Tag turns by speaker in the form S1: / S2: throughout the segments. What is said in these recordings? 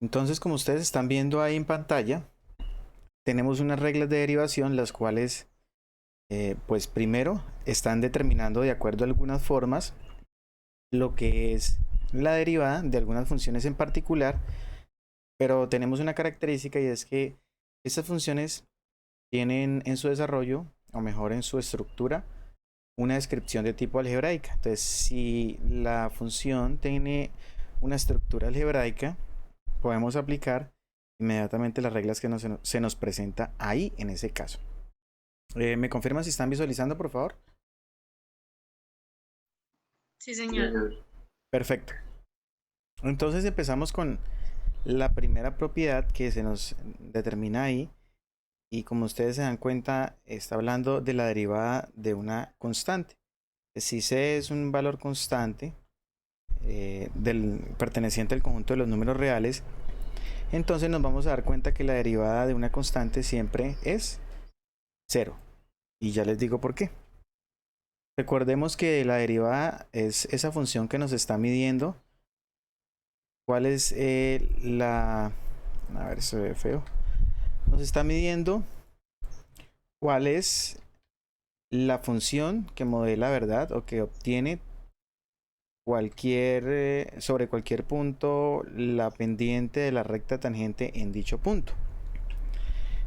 S1: Entonces, como ustedes están viendo ahí en pantalla, tenemos unas reglas de derivación, las cuales, pues primero, están determinando de acuerdo a algunas formas lo que es la derivada de algunas funciones en particular, pero tenemos una característica y es que estas funciones tienen en su desarrollo, o mejor en su estructura, una descripción de tipo algebraica. Entonces, si la función tiene una estructura algebraica, podemos aplicar inmediatamente las reglas que se nos presenta ahí en ese caso. ¿Me confirman si están visualizando, por favor?
S2: Sí, señor.
S1: Perfecto. Entonces empezamos con la primera propiedad que se nos determina ahí. Y como ustedes se dan cuenta, está hablando de la derivada de una constante. Si C es un valor constante perteneciente al conjunto de los números reales, entonces nos vamos a dar cuenta que la derivada de una constante siempre es cero. Y ya les digo por qué. Recordemos que la derivada es esa función que nos está midiendo cuál es la... A ver, se ve feo. Nos está midiendo cuál es la función que modela, ¿verdad? O que obtiene sobre cualquier punto la pendiente de la recta tangente en dicho punto.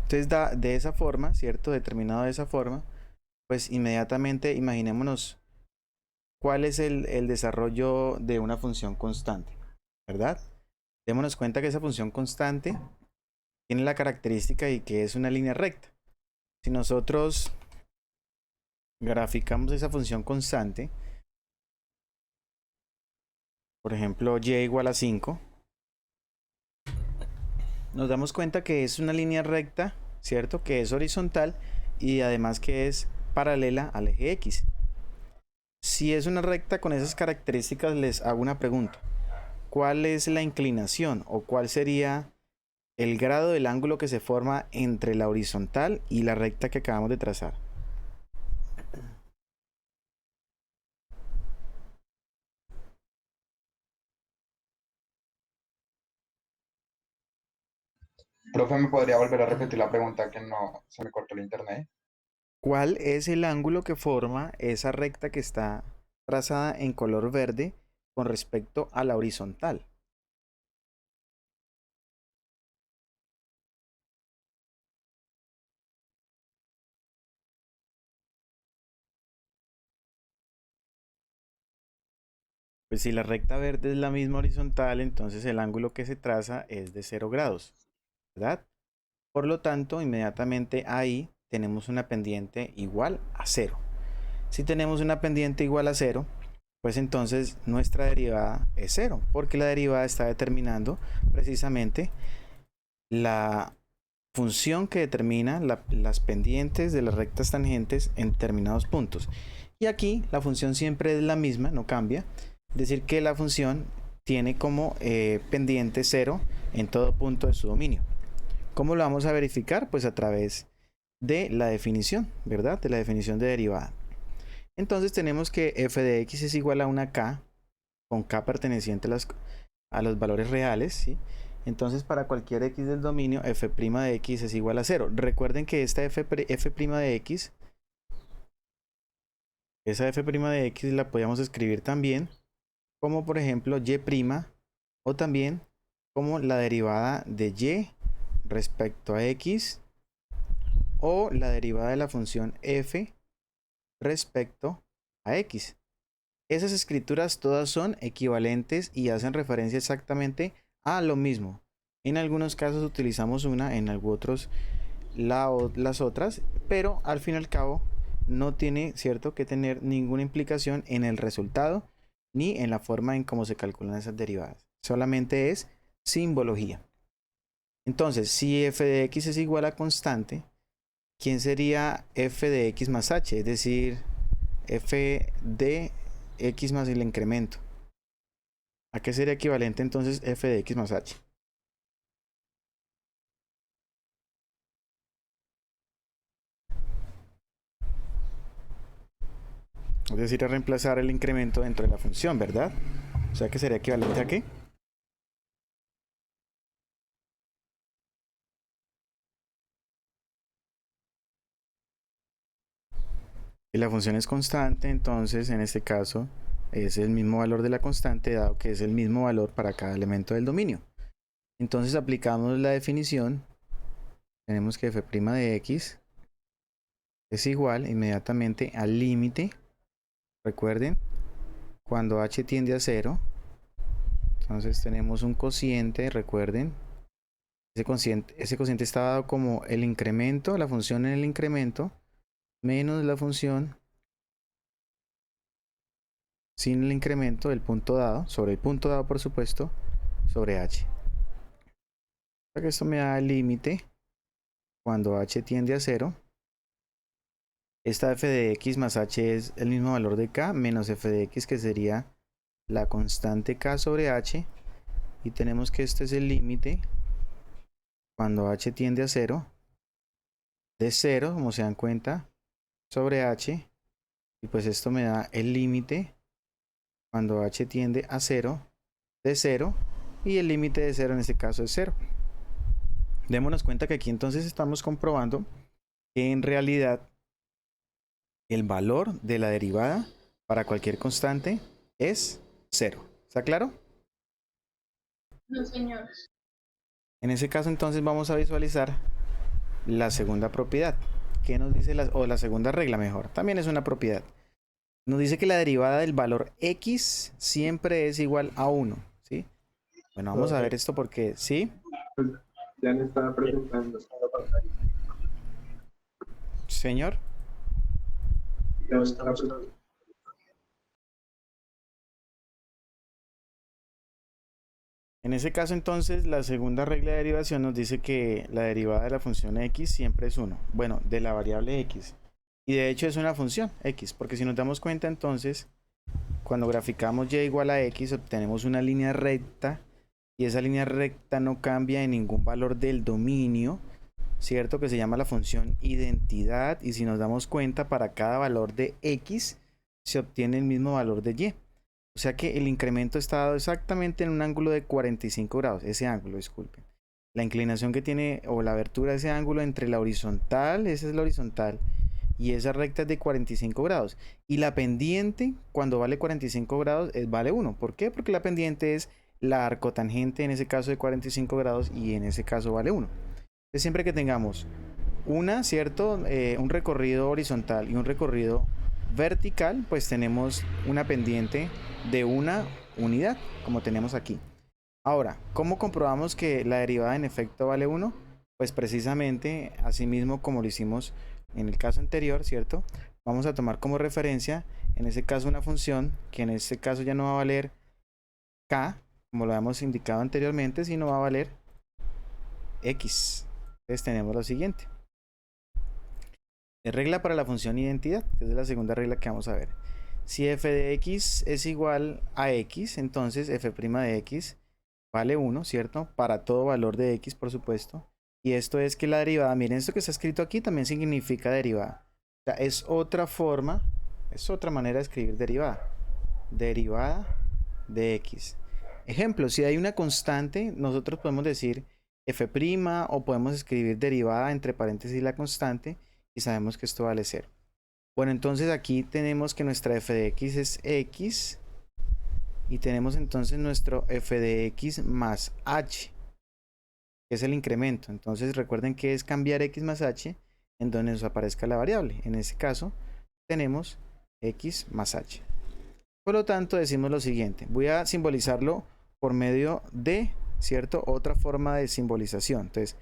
S1: Entonces da de esa forma, ¿cierto? Determinado de esa forma, pues inmediatamente imaginémonos cuál es el desarrollo de una función constante, ¿verdad? Démonos cuenta que esa función constante tiene la característica de que es una línea recta. Si nosotros graficamos esa función constante, por ejemplo, y igual a 5, nos damos cuenta que es una línea recta, ¿cierto? Que es horizontal y además que es paralela al eje X. Si es una recta con esas características, les hago una pregunta. ¿Cuál es la inclinación o cuál sería el grado del ángulo que se forma entre la horizontal y la recta que acabamos de trazar?
S3: Profe, ¿me podría volver a repetir la pregunta que no se me cortó el internet?
S1: ¿Cuál es el ángulo que forma esa recta que está trazada en color verde con respecto a la horizontal? Pues si la recta verde es la misma horizontal, entonces el ángulo que se traza es de 0 grados, ¿verdad? Por lo tanto, inmediatamente ahí tenemos una pendiente igual a 0. Si tenemos una pendiente igual a 0, pues entonces nuestra derivada es 0, porque la derivada está determinando precisamente la función que determina las pendientes de las rectas tangentes en determinados puntos. Y aquí la función siempre es la misma, no cambia. Es decir, que la función tiene como pendiente 0 en todo punto de su dominio. ¿Cómo lo vamos a verificar? Pues a través de la definición, ¿verdad? De la definición de derivada. Entonces tenemos que f de x es igual a una k, con k perteneciente a los valores reales, ¿sí? Entonces para cualquier x del dominio, f' de x es igual a 0. Recuerden que esta f' de x, esa f' de x la podíamos escribir también como por ejemplo y' o también como la derivada de y respecto a x o la derivada de la función f respecto a x. Esas escrituras todas son equivalentes y hacen referencia exactamente a lo mismo. En algunos casos utilizamos una, en otros las otras, pero al fin y al cabo no tiene, cierto, que tener ninguna implicación en el resultado ni en la forma en cómo se calculan esas derivadas. Solamente es simbología. Entonces, si f de x es igual a constante, ¿quién sería f de x más h? Es decir, f de x más el incremento. ¿A qué sería equivalente entonces f de x más h? Es decir, a reemplazar el incremento dentro de la función, ¿verdad? O sea que sería equivalente a qué? Si la función es constante, entonces en este caso es el mismo valor de la constante, dado que es el mismo valor para cada elemento del dominio. Entonces aplicamos la definición. Tenemos que f' de x es igual inmediatamente al límite. Recuerden, cuando h tiende a 0, entonces tenemos un cociente, recuerden, ese cociente está dado como el incremento, la función en el incremento, menos la función sin el incremento del punto dado, sobre el punto dado por supuesto, sobre h. O sea que esto me da el límite cuando h tiende a 0. Esta f de x más h es el mismo valor de k menos f de x, que sería la constante k sobre h. Y tenemos que este es el límite cuando h tiende a 0, de 0, como se dan cuenta, sobre h. Y pues esto me da el límite cuando h tiende a 0, de 0. Y el límite de 0 en este caso es 0. Démonos cuenta que aquí entonces estamos comprobando que en realidad el valor de la derivada para cualquier constante es 0. ¿Está claro?
S2: No, señor.
S1: En ese caso entonces vamos a visualizar la segunda propiedad. ¿Qué nos dice la segunda regla mejor? También es una propiedad. Nos dice que la derivada del valor x siempre es igual a 1. ¿Sí? Bueno, vamos a ver esto porque sí.
S4: Ya le estaba presentando.
S1: Señor.
S4: Ya lo estaba presentando.
S1: En ese caso entonces la segunda regla de derivación nos dice que la derivada de la función x siempre es 1. Bueno, de la variable x. Y de hecho es una función x, porque si nos damos cuenta entonces, cuando graficamos y igual a x obtenemos una línea recta, y esa línea recta no cambia en ningún valor del dominio, ¿cierto? Que se llama la función identidad, y si nos damos cuenta, para cada valor de x se obtiene el mismo valor de y. O sea que el incremento está dado exactamente en un ángulo de 45 grados, ese ángulo, disculpen. La inclinación que tiene, o la abertura de ese ángulo entre la horizontal, esa es la horizontal, y esa recta es de 45 grados. Y la pendiente, cuando vale 45 grados, vale 1. ¿Por qué? Porque la pendiente es la arcotangente, en ese caso de 45 grados, y en ese caso vale 1. Entonces siempre que tengamos ¿cierto? Un recorrido horizontal y un recorrido vertical, pues tenemos una pendiente de una unidad, como tenemos aquí. Ahora, ¿cómo comprobamos que la derivada en efecto vale 1? Pues precisamente, así mismo como lo hicimos en el caso anterior, ¿cierto? Vamos a tomar como referencia, en ese caso, una función que en este caso ya no va a valer k, como lo habíamos indicado anteriormente, sino va a valer x. Entonces tenemos lo siguiente. Regla para la función identidad, que es la segunda regla que vamos a ver. Si f de x es igual a x, entonces f' de x vale 1, ¿cierto? Para todo valor de x, por supuesto. Y esto es que la derivada, miren, esto que está escrito aquí también significa derivada. O sea, es otra forma, es otra manera de escribir derivada. Derivada de x. Ejemplo, si hay una constante, nosotros podemos decir f' o podemos escribir derivada entre paréntesis la constante, y sabemos que esto vale 0. Bueno, entonces aquí tenemos que nuestra f de x es x, y tenemos entonces nuestro f de x más h, que es el incremento. Entonces recuerden que es cambiar x más h en donde nos aparezca la variable. En este caso tenemos x más h. Por lo tanto decimos lo siguiente, voy a simbolizarlo por medio de, ¿cierto? Otra forma de simbolización. Entonces,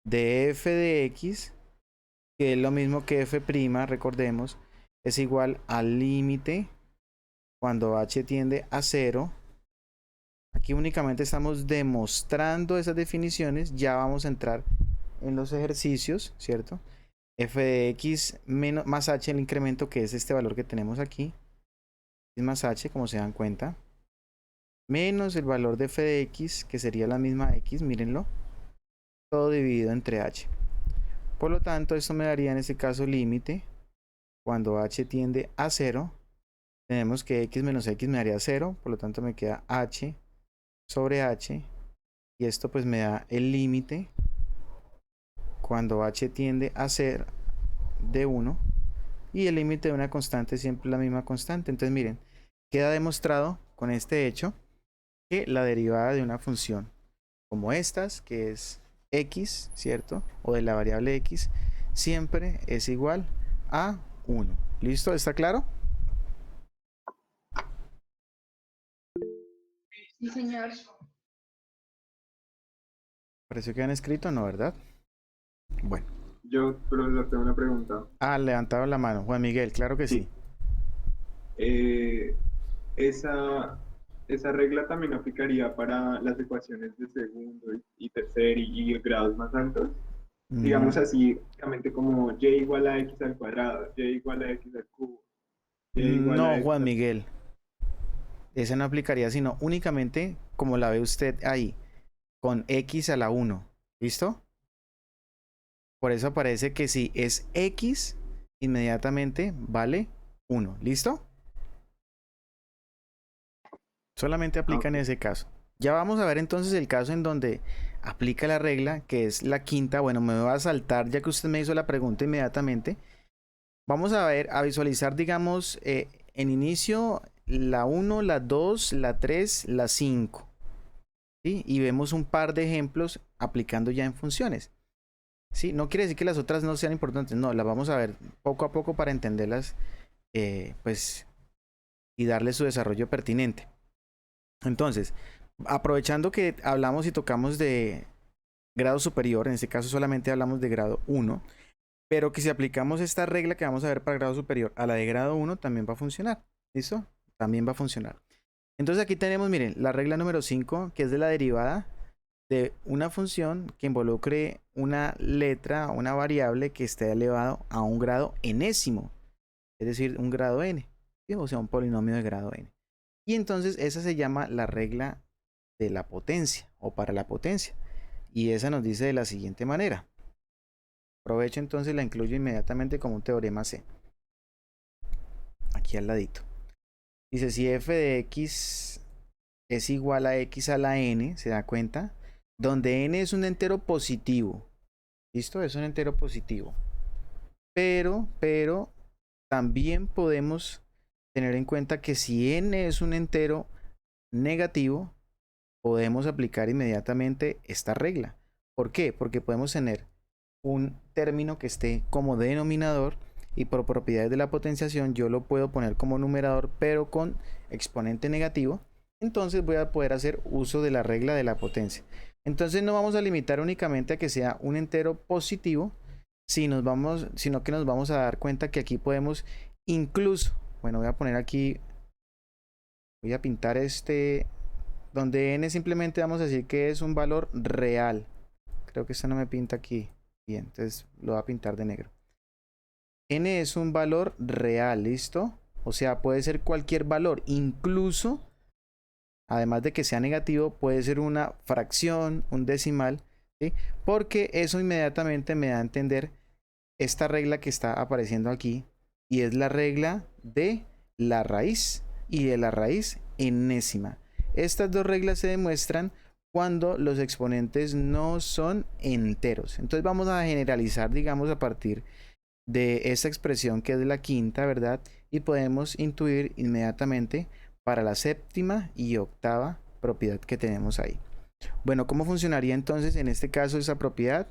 S1: de f de x, que es lo mismo que f', recordemos, es igual al límite cuando h tiende a 0. Aquí únicamente estamos demostrando esas definiciones. Ya vamos a entrar en los ejercicios, ¿cierto? F de x más h, el incremento, que es este valor que tenemos aquí, es más h, como se dan cuenta, menos el valor de f de x, que sería la misma x, mírenlo, todo dividido entre h. Por lo tanto, esto me daría en este caso límite cuando h tiende a 0. Tenemos que x menos x me daría 0, por lo tanto me queda h sobre h, y esto pues me da el límite cuando h tiende a ser de 1, y el límite de una constante siempre es la misma constante. Entonces miren, queda demostrado con este hecho que la derivada de una función como estas, que es x, ¿cierto? O de la variable x, siempre es igual a 1. ¿Listo? ¿Está claro?
S2: Sí, señor.
S1: Pareció que han escrito, ¿no? ¿Verdad? Bueno.
S4: Yo, profesor, tengo una pregunta.
S1: Ah, levantado la mano. Juan Miguel, claro que sí.
S4: Eh, esa, esa regla también aplicaría para las ecuaciones de segundo y tercer y grados más altos. Digamos
S1: Mm,
S4: así, básicamente como y igual a x al cuadrado, y igual a x al cubo, y igual a
S1: no,
S4: x
S1: Juan
S4: al...
S1: Miguel. Esa no aplicaría, sino únicamente como la ve usted ahí, con x a la 1. ¿Listo? Por eso aparece que si es x, inmediatamente vale 1. ¿Listo? Solamente
S4: Ah,
S1: aplica en
S4: ok.
S1: ese caso. Ya vamos a ver entonces el caso en donde aplica la regla, que es la quinta. Bueno, me voy a saltar ya que usted me hizo la pregunta inmediatamente. Vamos a ver, a visualizar, digamos, en inicio la 1, la 2, la 3, la 5. ¿Sí? Y vemos un par de ejemplos aplicando ya en funciones. ¿Sí? No quiere decir que las otras no sean importantes, no, las vamos a ver poco a poco para entenderlas, pues, y darle su desarrollo pertinente. Entonces, aprovechando que hablamos y tocamos de grado superior, en este caso solamente hablamos de grado 1, pero que si aplicamos esta regla que vamos a ver para grado superior a la de grado 1, también va a funcionar. ¿Listo? También va a funcionar. Entonces aquí tenemos, miren, la regla número 5, que es de la derivada de una función que involucre una letra o una variable que esté elevado a un grado enésimo, es decir, un grado n, ¿sí? O sea, un polinomio de grado n. Y entonces esa se llama la regla de la potencia o para la potencia. Y esa nos dice de la siguiente manera. Aprovecho entonces, la incluyo inmediatamente como un teorema C. Aquí al ladito. Dice, si f de x es igual a x a la n, ¿se da cuenta? Donde n es un entero positivo. ¿Listo? Es un entero positivo. Pero también podemos tener en cuenta que si n es un entero negativo, podemos aplicar inmediatamente esta regla. ¿Por qué? Porque podemos tener un término que esté como denominador y por propiedades de la potenciación yo lo puedo poner como numerador pero con exponente negativo. Entonces voy a poder hacer uso de la regla de la potencia. Entonces no vamos a limitar únicamente a que sea un entero positivo, sino que nos vamos a dar cuenta que aquí podemos incluso, bueno, voy a poner aquí, voy a pintar donde n simplemente vamos a decir que es un valor real. Creo que esto no me pinta aquí bien, entonces lo voy a pintar de negro. N es un valor real, ¿listo? O sea, puede ser cualquier valor, incluso, además de que sea negativo, puede ser una fracción, un decimal, ¿sí? Porque eso inmediatamente me da a entender esta regla que está apareciendo aquí, y es la regla de la raíz y de la raíz enésima. Estas dos reglas se demuestran cuando los exponentes no son enteros. Entonces vamos a generalizar, digamos, a partir de esta expresión que es la quinta, ¿verdad? Y podemos intuir inmediatamente para la séptima y octava propiedad que tenemos ahí. Bueno, ¿cómo funcionaría entonces en este caso esa propiedad?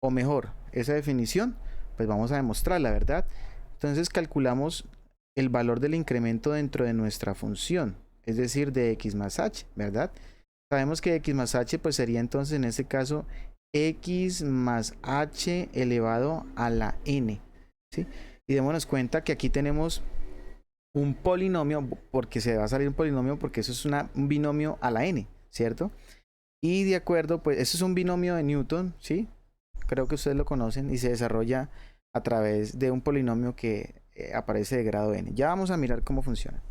S1: O mejor, esa definición, pues vamos a demostrarla, ¿verdad? Entonces calculamos el valor del incremento dentro de nuestra función, es decir, de x más h, ¿verdad? Sabemos que x más h pues sería entonces en este caso x más h elevado a la n, ¿sí? Y démonos cuenta que aquí tenemos un polinomio, porque se va a salir un polinomio porque eso es un binomio a la n, ¿cierto? Y de acuerdo, pues eso es un binomio de Newton, ¿sí? Creo que ustedes lo conocen y se desarrolla a través de un polinomio que aparece de grado n. Ya vamos a mirar cómo funciona.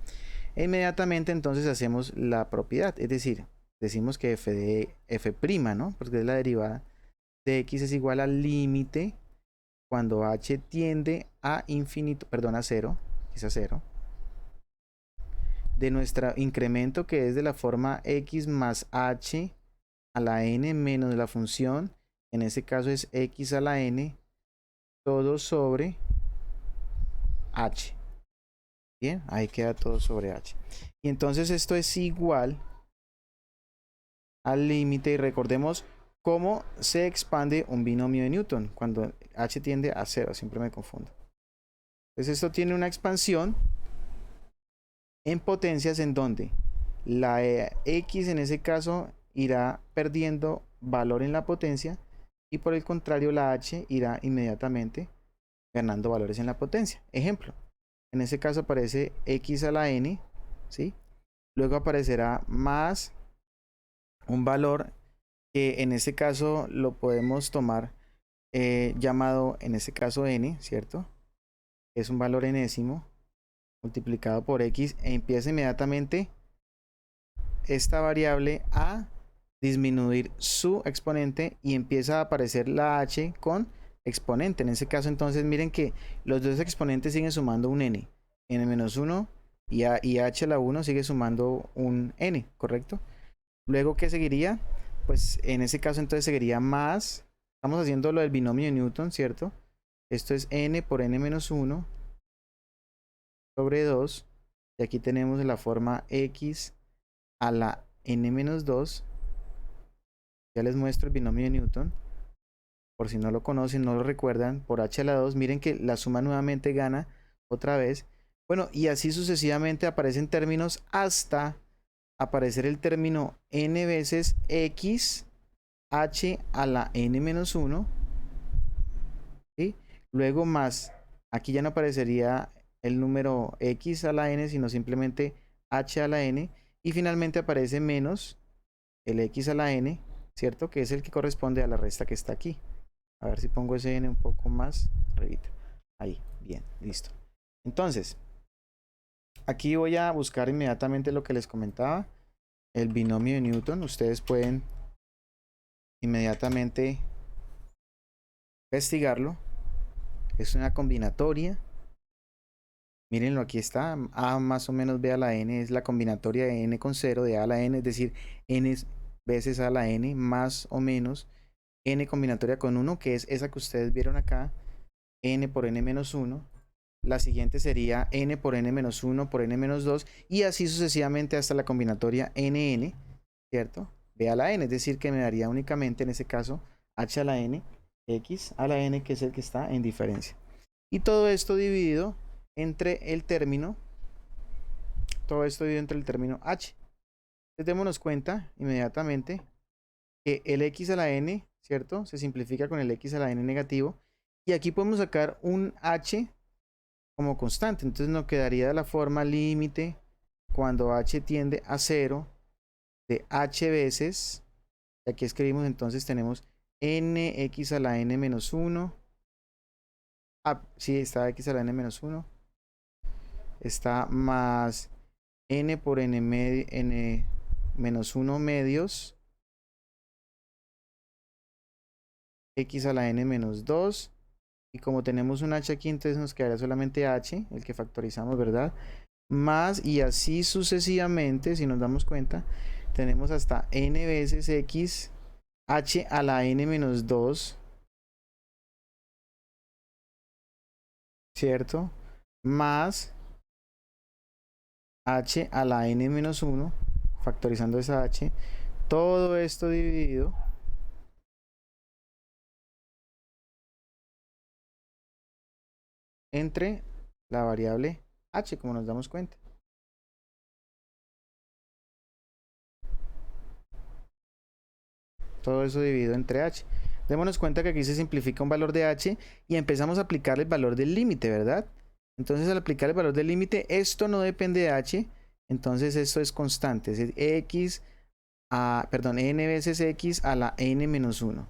S1: E inmediatamente entonces hacemos la propiedad, es decir, decimos que f de f', ¿no? Porque es la derivada de x es igual al límite cuando h tiende a infinito, perdón, a 0, es a 0, de nuestro incremento que es de la forma x más h a la n menos la función, en este caso es x a la n, todo sobre h. Bien, ahí queda todo sobre h. Y entonces esto es igual al límite, y recordemos cómo se expande un binomio de Newton cuando h tiende a 0, siempre me confundo. Entonces esto tiene una expansión en potencias en donde la x en ese caso irá perdiendo valor en la potencia y por el contrario la h irá inmediatamente ganando valores en la potencia. Ejemplo, en ese caso aparece x a la n, ¿sí? Luego aparecerá más un valor que en este caso lo podemos tomar llamado en este caso n, ¿cierto? Es un valor enésimo multiplicado por x e empieza inmediatamente esta variable a disminuir su exponente y empieza a aparecer la h con exponente. En ese caso entonces miren que los dos exponentes siguen sumando un n-1 y h a la 1 sigue sumando un n, ¿correcto? Luego, ¿qué seguiría? Pues en ese caso entonces seguiría más, estamos haciendo lo del binomio de Newton, ¿cierto? Esto es n por n-1 sobre 2 y aquí tenemos la forma x a la n-2. Ya les muestro el binomio de Newton por si no lo conocen, no lo recuerdan, por h a la 2, miren que la suma nuevamente gana otra vez. Bueno, y así sucesivamente aparecen términos hasta aparecer el término n veces x h a la n-1, ¿sí? Luego más, aquí ya no aparecería el número x a la n, sino simplemente h a la n, y finalmente aparece menos el x a la n, ¿cierto? Que es el que corresponde a la resta que está aquí. A ver si pongo ese n un poco más arribita. Ahí, bien, listo. Entonces, aquí voy a buscar inmediatamente lo que les comentaba, el binomio de Newton. Ustedes pueden inmediatamente investigarlo. Es una combinatoria. Mírenlo, aquí está. A más o menos b a la n es la combinatoria de n con 0 de a a la n, es decir, n veces a a la n más o menos n combinatoria con 1, que es esa que ustedes vieron acá, n por n-1. La siguiente sería n por n-1 por n-2 y así sucesivamente hasta la combinatoria nn, ¿cierto? B a la n, es decir, que me daría únicamente en ese caso h a la n, x a la n, que es el que está en diferencia. Y todo esto dividido entre el término, h. Entonces démonos cuenta inmediatamente que el x a la n, ¿cierto? Se simplifica con el x a la n negativo. Y aquí podemos sacar un h como constante. Entonces nos quedaría de la forma límite cuando h tiende a 0 de h veces. Y aquí escribimos entonces tenemos nx a la n menos 1. Ah, sí, está x a la n menos 1. Está más n por n menos 1 medios x a la n menos 2. Y como tenemos un h aquí, entonces nos quedaría solamente h, el que factorizamos, ¿verdad? Más, y así sucesivamente, si nos damos cuenta, tenemos hasta n veces x h a la n menos 2, ¿cierto? Más h a la n menos 1, factorizando esa h, todo esto dividido entre la variable h, como nos damos cuenta. Todo eso dividido entre h. Démonos cuenta que aquí se simplifica un valor de h y empezamos a aplicar el valor del límite, ¿verdad? Entonces al aplicar el valor del límite, esto no depende de h, entonces esto es constante, es x a, perdón, n veces x a la n menos 1.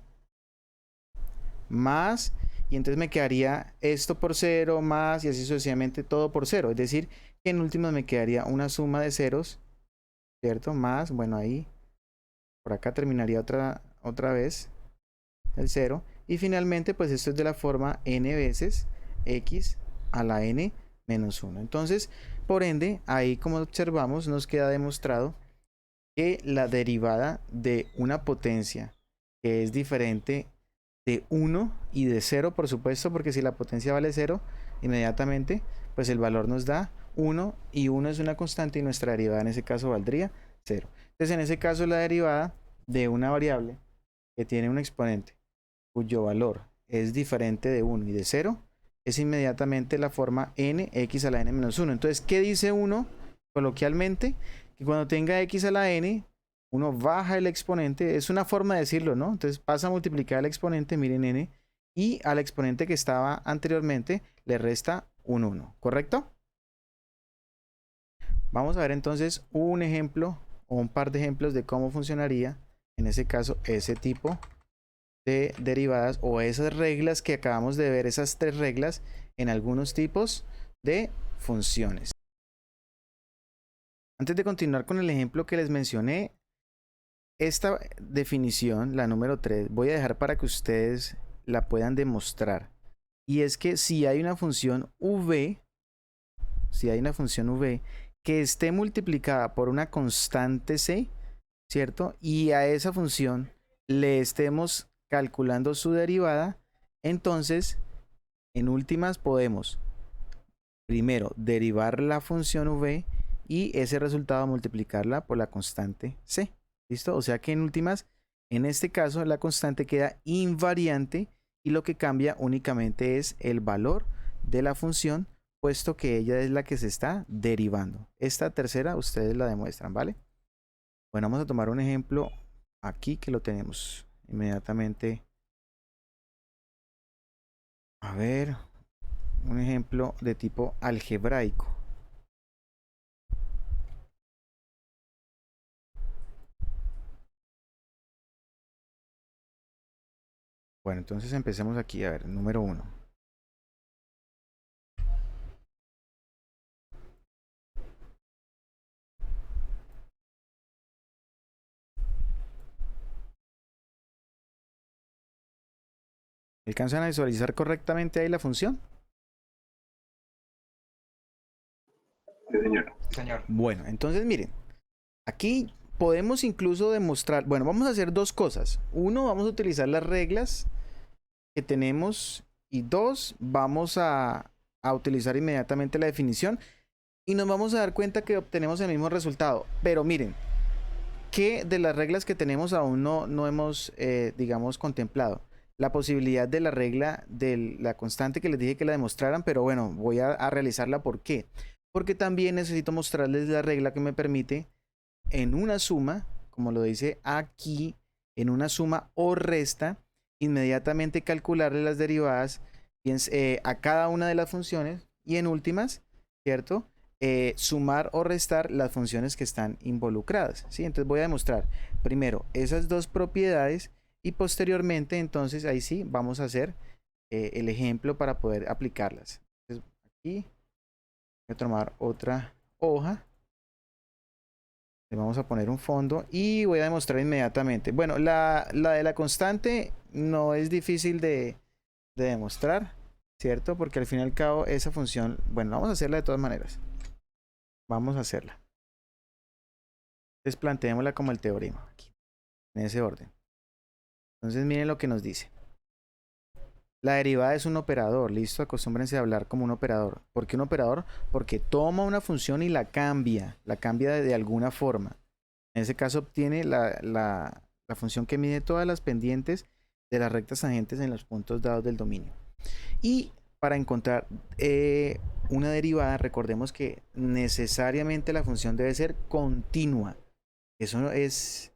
S1: Más, y entonces me quedaría esto por 0, más, y así sucesivamente todo por 0. Es decir, que en últimas me quedaría una suma de ceros, ¿cierto? Más, bueno, ahí, por acá terminaría otra vez el 0. Y finalmente, pues esto es de la forma n veces x a la n menos 1. Entonces, por ende, ahí como observamos, nos queda demostrado que la derivada de una potencia que es diferente de 1 y de 0, por supuesto, porque si la potencia vale 0, inmediatamente pues el valor nos da 1 y 1 es una constante y nuestra derivada en ese caso valdría 0. Entonces en ese caso la derivada de una variable que tiene un exponente cuyo valor es diferente de 1 y de 0 es inmediatamente la forma nx a la n menos 1. Entonces, ¿qué dice uno coloquialmente? Que cuando tenga x a la n, uno baja el exponente, es una forma de decirlo, ¿no? Entonces pasa a multiplicar el exponente, miren n, y al exponente que estaba anteriormente le resta un 1, ¿correcto? Vamos a ver entonces un ejemplo o un par de ejemplos de cómo funcionaría en ese caso ese tipo de derivadas o esas reglas que acabamos de ver, esas 3 reglas en algunos tipos de funciones. Antes de continuar con el ejemplo que les mencioné, esta definición, la número 3, voy a dejar para que ustedes la puedan demostrar. Y es que si hay una función v, que esté multiplicada por una constante c, ¿cierto? Y a esa función le estemos calculando su derivada, entonces en últimas podemos primero derivar la función v y ese resultado multiplicarla por la constante c. ¿Listo? O sea que en últimas, en este caso la constante queda invariante y lo que cambia únicamente es el valor de la función, puesto que ella es la que se está derivando. Esta tercera ustedes la demuestran, ¿vale? Bueno, vamos a tomar un ejemplo aquí que lo tenemos inmediatamente. A ver, un ejemplo de tipo algebraico. Bueno, entonces empecemos aquí. A ver, número 1. ¿Alcanzan a visualizar correctamente ahí la función?
S4: Sí, señor.
S3: Señor.
S1: Bueno, entonces miren, aquí podemos incluso demostrar, bueno, vamos a hacer dos cosas. Uno, vamos a utilizar las reglas que tenemos y dos, vamos a utilizar inmediatamente la definición y nos vamos a dar cuenta que obtenemos el mismo resultado. Pero miren, ¿qué de las reglas que tenemos aún no hemos, digamos, contemplado? La posibilidad de la regla de la constante que les dije que la demostraran, pero bueno, voy a realizarla. ¿Por qué? Porque también necesito mostrarles la regla que me permite en una suma, como lo dice aquí, en una suma o resta, inmediatamente calcularle las derivadas a cada una de las funciones y en últimas, ¿cierto? Sumar o restar las funciones que están involucradas, ¿sí? Entonces voy a demostrar primero esas dos propiedades y posteriormente entonces ahí sí vamos a hacer el ejemplo para poder aplicarlas. Entonces aquí voy a tomar otra hoja, le vamos a poner un fondo y voy a demostrar inmediatamente. Bueno, la de la constante no es difícil de demostrar, ¿cierto? Porque al fin y al cabo esa función, bueno, vamos a hacerla de todas maneras. Vamos a hacerla. Entonces planteémosla como el teorema, aquí, en ese orden. Entonces miren lo que nos dice. La derivada es un operador, listo, acostúmbrense a hablar como un operador. ¿Por qué un operador? Porque toma una función y la cambia de alguna forma. En ese caso obtiene la función que mide todas las pendientes de las rectas tangentes en los puntos dados del dominio. Y para encontrar una derivada, recordemos que necesariamente la función debe ser continua. Eso es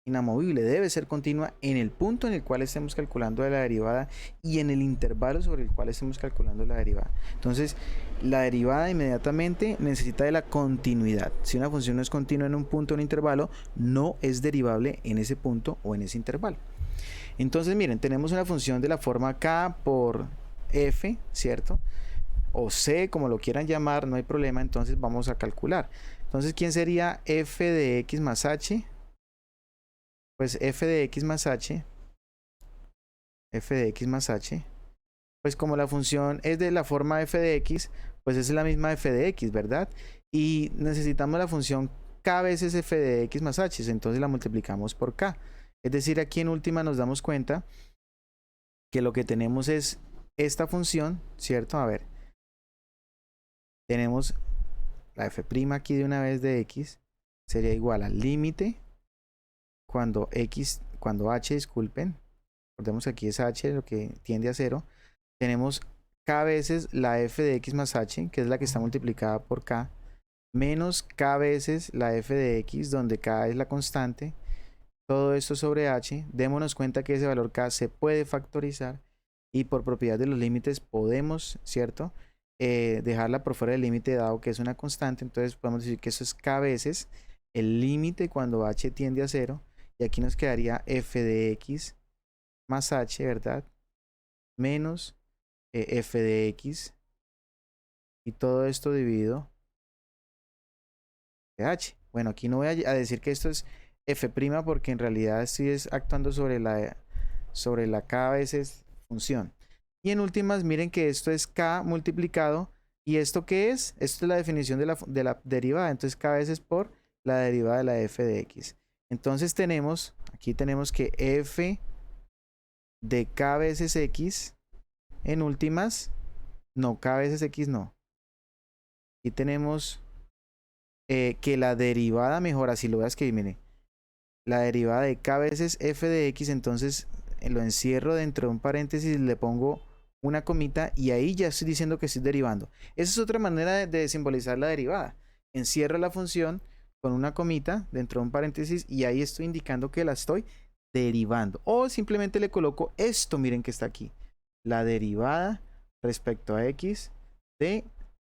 S1: inamovible, debe ser continua en el punto en el cual estemos calculando la derivada y en el intervalo sobre el cual estemos calculando la derivada. Entonces, la derivada inmediatamente necesita de la continuidad. Si una función no es continua en un punto o un intervalo, no es derivable en ese punto o en ese intervalo. Entonces, miren, tenemos una función de la forma k por f, ¿cierto? O c, como lo quieran llamar, no hay problema. Entonces, vamos a calcular. Entonces, ¿quién sería f de x más h? Pues f de x más h, pues como la función es de la forma f de x, pues es la misma f de x, ¿verdad? Y necesitamos la función k veces f de x más h, entonces la multiplicamos por k. Es decir, aquí en última nos damos cuenta que lo que tenemos es esta función, ¿cierto? A ver, tenemos la f' aquí de una vez de x sería igual al límite cuando h, disculpen, recordemos que aquí es h lo que tiende a 0, tenemos k veces la f de x más h, que es la que está multiplicada por k, menos k veces la f de x, donde k es la constante, todo esto sobre h. Démonos cuenta que ese valor k se puede factorizar y por propiedad de los límites podemos, ¿cierto?, dejarla por fuera del límite dado que es una constante. Entonces podemos decir que eso es k veces el límite cuando h tiende a 0, y aquí nos quedaría f de x más h, ¿verdad?, menos f de x, y todo esto dividido de h. Bueno, aquí no voy a decir que esto es f' porque en realidad estoy actuando sobre la k veces función. Y en últimas, miren que esto es k multiplicado. ¿Y esto qué es? Esto es la definición de la derivada. Entonces k veces por la derivada de la f de x. Entonces aquí tenemos que f de k veces x, en últimas, no, k veces x no. Aquí tenemos que la derivada, mejor así lo voy a escribir, mire. La derivada de k veces f de x, entonces lo encierro dentro de un paréntesis, le pongo una comita y ahí ya estoy diciendo que estoy derivando. Esa es otra manera de simbolizar la derivada. Encierro la función con una comita dentro de un paréntesis y ahí estoy indicando que la estoy derivando. O simplemente le coloco esto, miren que está aquí. La derivada respecto a x de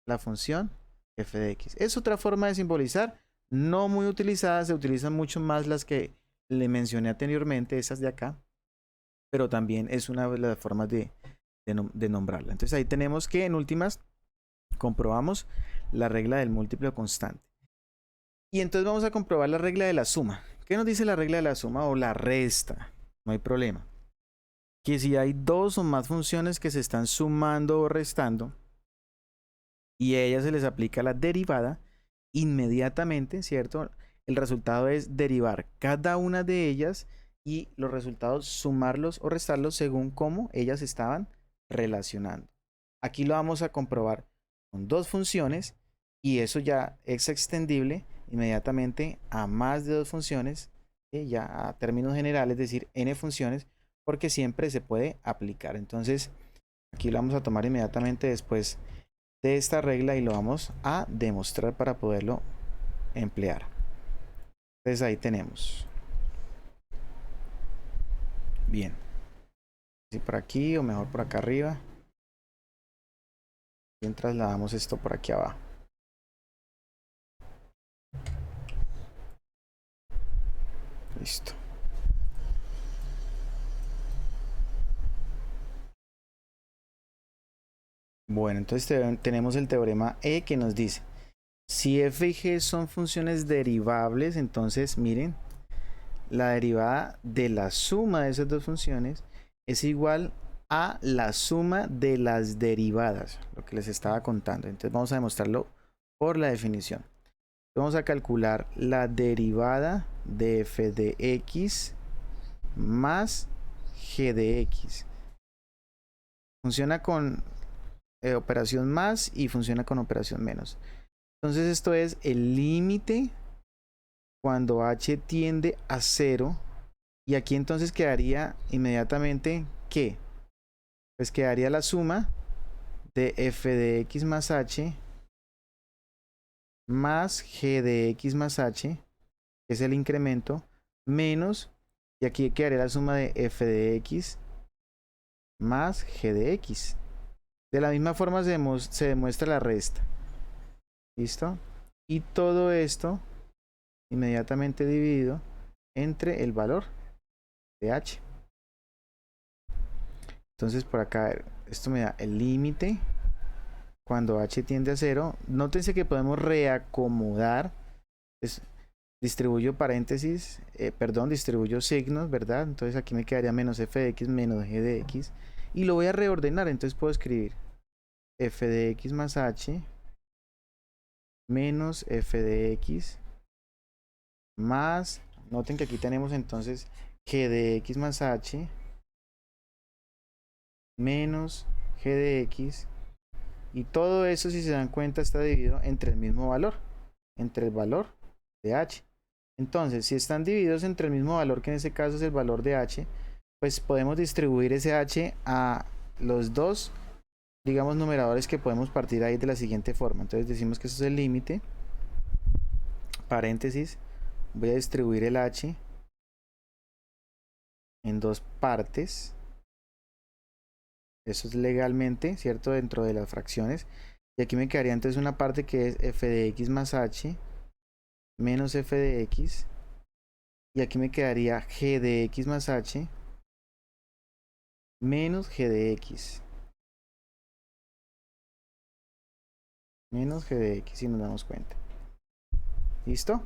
S1: la función f de x. Es otra forma de simbolizar, no muy utilizada, se utilizan mucho más las que le mencioné anteriormente, esas de acá, pero también es una de las formas de nombrarla. Entonces ahí tenemos que en últimas comprobamos la regla del múltiplo constante. Y entonces vamos a comprobar la regla de la suma. ¿Qué nos dice la regla de la suma o la resta? No hay problema. Que si hay dos o más funciones que se están sumando o restando y a ellas se les aplica la derivada, inmediatamente, ¿cierto?, el resultado es derivar cada una de ellas y los resultados sumarlos o restarlos según cómo ellas estaban relacionando. Aquí lo vamos a comprobar con dos funciones y eso ya es extendible inmediatamente a más de dos funciones, ya a términos generales, es decir, n funciones, porque siempre se puede aplicar. Entonces aquí lo vamos a tomar inmediatamente después de esta regla y lo vamos a demostrar para poderlo emplear. Entonces ahí tenemos. Bien. Si por aquí o mejor por acá arriba. Bien, trasladamos esto por aquí abajo. Listo. Bueno, entonces tenemos el teorema E que nos dice, si f y g son funciones derivables, entonces miren, la derivada de la suma de esas dos funciones es igual a la suma de las derivadas, lo que les estaba contando. Entonces vamos a demostrarlo por la definición. Vamos a calcular la derivada de f de x más g de x. Funciona con operación más y funciona con operación menos. Entonces esto es el límite cuando h tiende a 0. Y aquí entonces quedaría inmediatamente ¿qué? Pues quedaría la suma de f de x más h más g de x más h, que es el incremento, menos, y aquí quedaría la suma de f de x más g de x. De la misma forma se demuestra la resta. ¿Listo? Y todo esto inmediatamente dividido entre el valor de h. Entonces por acá esto me da el límite cuando h tiende a 0. Nótense que podemos reacomodar. Distribuyo paréntesis, distribuyo signos, ¿verdad? Entonces aquí me quedaría menos f de x menos g de x. Y lo voy a reordenar, entonces puedo escribir f de x más h menos f de x más, noten que aquí tenemos entonces g de x más h menos g de x, Y todo eso, si se dan cuenta, está dividido entre el mismo valor, entre el valor de h. Entonces, si están divididos entre el mismo valor, que en este caso es el valor de h, pues podemos distribuir ese h a los dos, digamos, numeradores que podemos partir ahí de la siguiente forma. Entonces decimos que eso es el límite, paréntesis, voy a distribuir el h en dos partes. Eso es legalmente, ¿cierto? Dentro de las fracciones. Y aquí me quedaría entonces una parte que es f de x más h menos f de x. Y aquí me quedaría g de x más h menos g de x. Menos g de x, si nos damos cuenta. ¿Listo?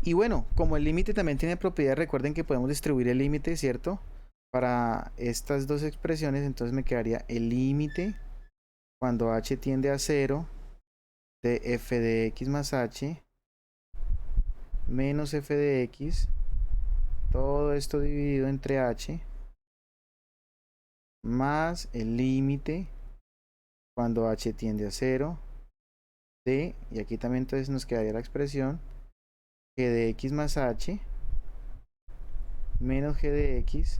S1: Y bueno, como el límite también tiene propiedades, recuerden que podemos distribuir el límite, ¿cierto? Para estas dos expresiones, entonces me quedaría el límite cuando h tiende a 0 de f de x más h menos f de x, todo esto dividido entre h, más el límite cuando h tiende a 0 de, y aquí también entonces nos quedaría la expresión g de x más h menos g de x,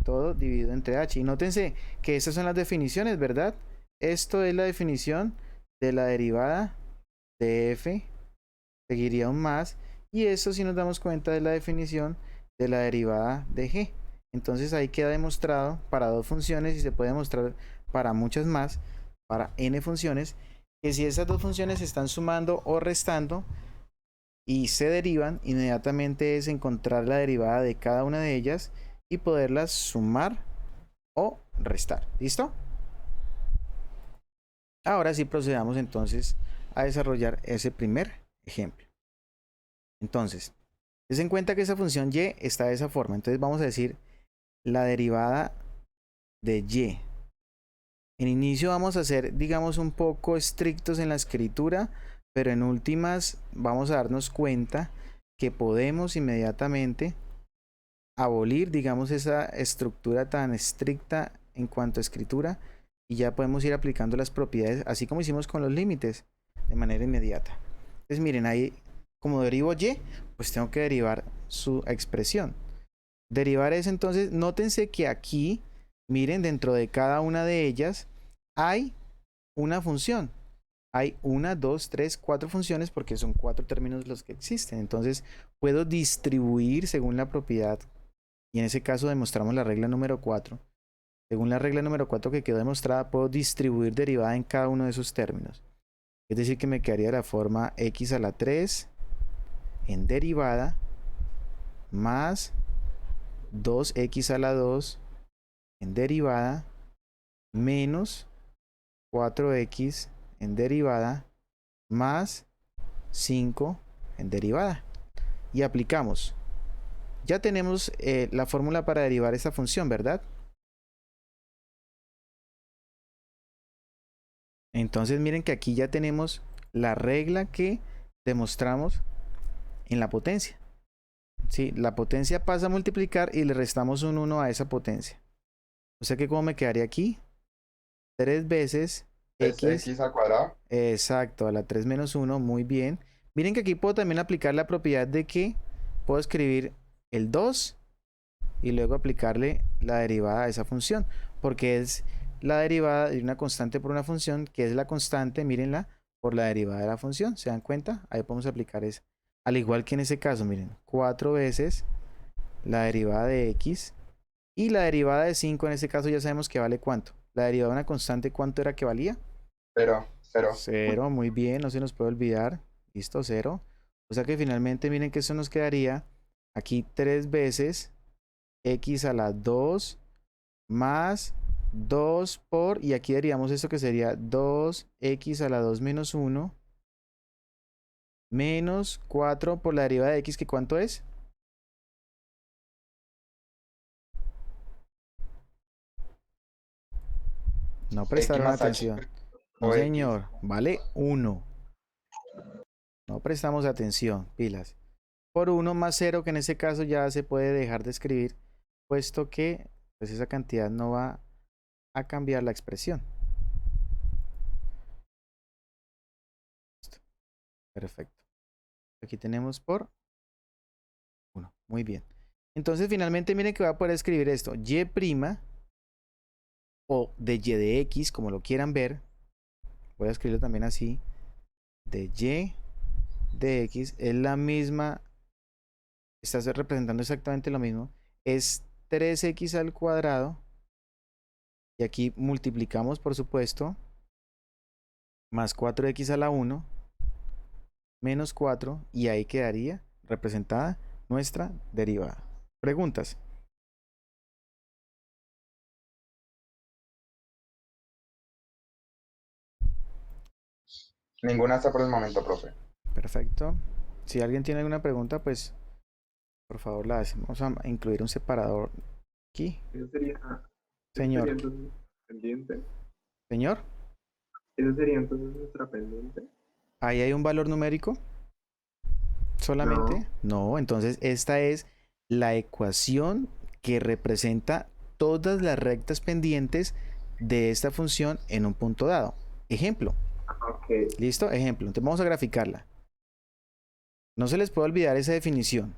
S1: todo dividido entre h. Y nótense que estas son las definiciones, ¿verdad? Esto es la definición de la derivada de f, seguiría un más, y esto, si nos damos cuenta, de la definición de la derivada de g. Entonces ahí queda demostrado para dos funciones, y se puede demostrar para muchas más, para n funciones, que si esas dos funciones se están sumando o restando y se derivan, inmediatamente es encontrar la derivada de cada una de ellas y poderlas sumar o restar. ¿Listo? Ahora sí procedamos entonces a desarrollar ese primer ejemplo. Entonces, ten en cuenta que esa función y está de esa forma. Entonces vamos a decir la derivada de y. En inicio vamos a ser, digamos, un poco estrictos en la escritura, pero en últimas vamos a darnos cuenta que podemos inmediatamente abolir, digamos, esa estructura tan estricta en cuanto a escritura, y ya podemos ir aplicando las propiedades, así como hicimos con los límites, de manera inmediata. Entonces miren, ahí como derivo y, pues tengo que derivar su expresión. Derivar es entonces, nótense que aquí, miren, dentro de cada una de ellas hay una función. Hay 1, 2, 3, 4 funciones, porque son 4 términos los que existen. Entonces puedo distribuir según la propiedad, y en ese caso demostramos la regla número 4. Según la regla número 4 que quedó demostrada, puedo distribuir derivada en cada uno de esos términos. Es decir, que me quedaría de la forma x a la 3 en derivada más 2x a la 2 en derivada menos 4x en derivada más 5 en derivada. Y aplicamos. Ya tenemos la fórmula para derivar esta función, ¿verdad? Entonces miren que aquí ya tenemos la regla que demostramos en la potencia. ¿Sí? La potencia pasa a multiplicar y le restamos un 1 a esa potencia. O sea que como me quedaría aquí, 3 veces
S3: x al cuadrado.
S1: Exacto, a la 3 menos 1, muy bien. Miren que aquí puedo también aplicar la propiedad de que puedo escribir el 2 y luego aplicarle la derivada a esa función, porque es la derivada de una constante por una función, que es la constante, mírenla, por la derivada de la función. ¿Se dan cuenta? Ahí podemos aplicar esa. Al igual que en ese caso, miren, 4 veces la derivada de x, y la derivada de 5 en este caso ya sabemos que vale ¿cuánto? La derivada de una constante, ¿cuánto era que valía?
S3: 0, 0.
S1: 0, muy bien, no se nos puede olvidar. Listo, 0. O sea que finalmente miren que eso nos quedaría aquí 3 veces x a la 2 más 2 por, y aquí derivamos esto que sería 2x a la 2 menos 1 menos 4 por la derivada de x, que ¿cuánto es? No prestaron atención. No, señor, vale 1. No prestamos atención, pilas. Por 1 más 0, que en este caso ya se puede dejar de escribir, puesto que pues esa cantidad no va a cambiar la expresión. Perfecto. Aquí tenemos por 1. Muy bien. Entonces, finalmente, miren que voy a poder escribir esto. Y' o de y de x, como lo quieran ver. Voy a escribirlo también así. De y de x es la misma. Está representando exactamente lo mismo. Es 3x al cuadrado. Y aquí multiplicamos, por supuesto. Más 4x a la 1. Menos 4. Y ahí quedaría representada nuestra derivada. Preguntas.
S3: Ninguna está por el momento, profe.
S1: Perfecto. Si alguien tiene alguna pregunta, pues por favor la hacemos. Vamos a incluir un separador aquí.
S4: Eso sería
S1: Señor.
S4: entonces pendiente.
S1: Señor,
S4: Eso sería entonces nuestra pendiente.
S1: ahí hay un valor numérico. ¿Solamente? No, entonces esta es la ecuación que representa todas las rectas pendientes de esta función en un punto dado. Ejemplo.
S4: Ok.
S1: ¿Listo? Ejemplo. Entonces vamos a graficarla. No se les puede olvidar esa definición.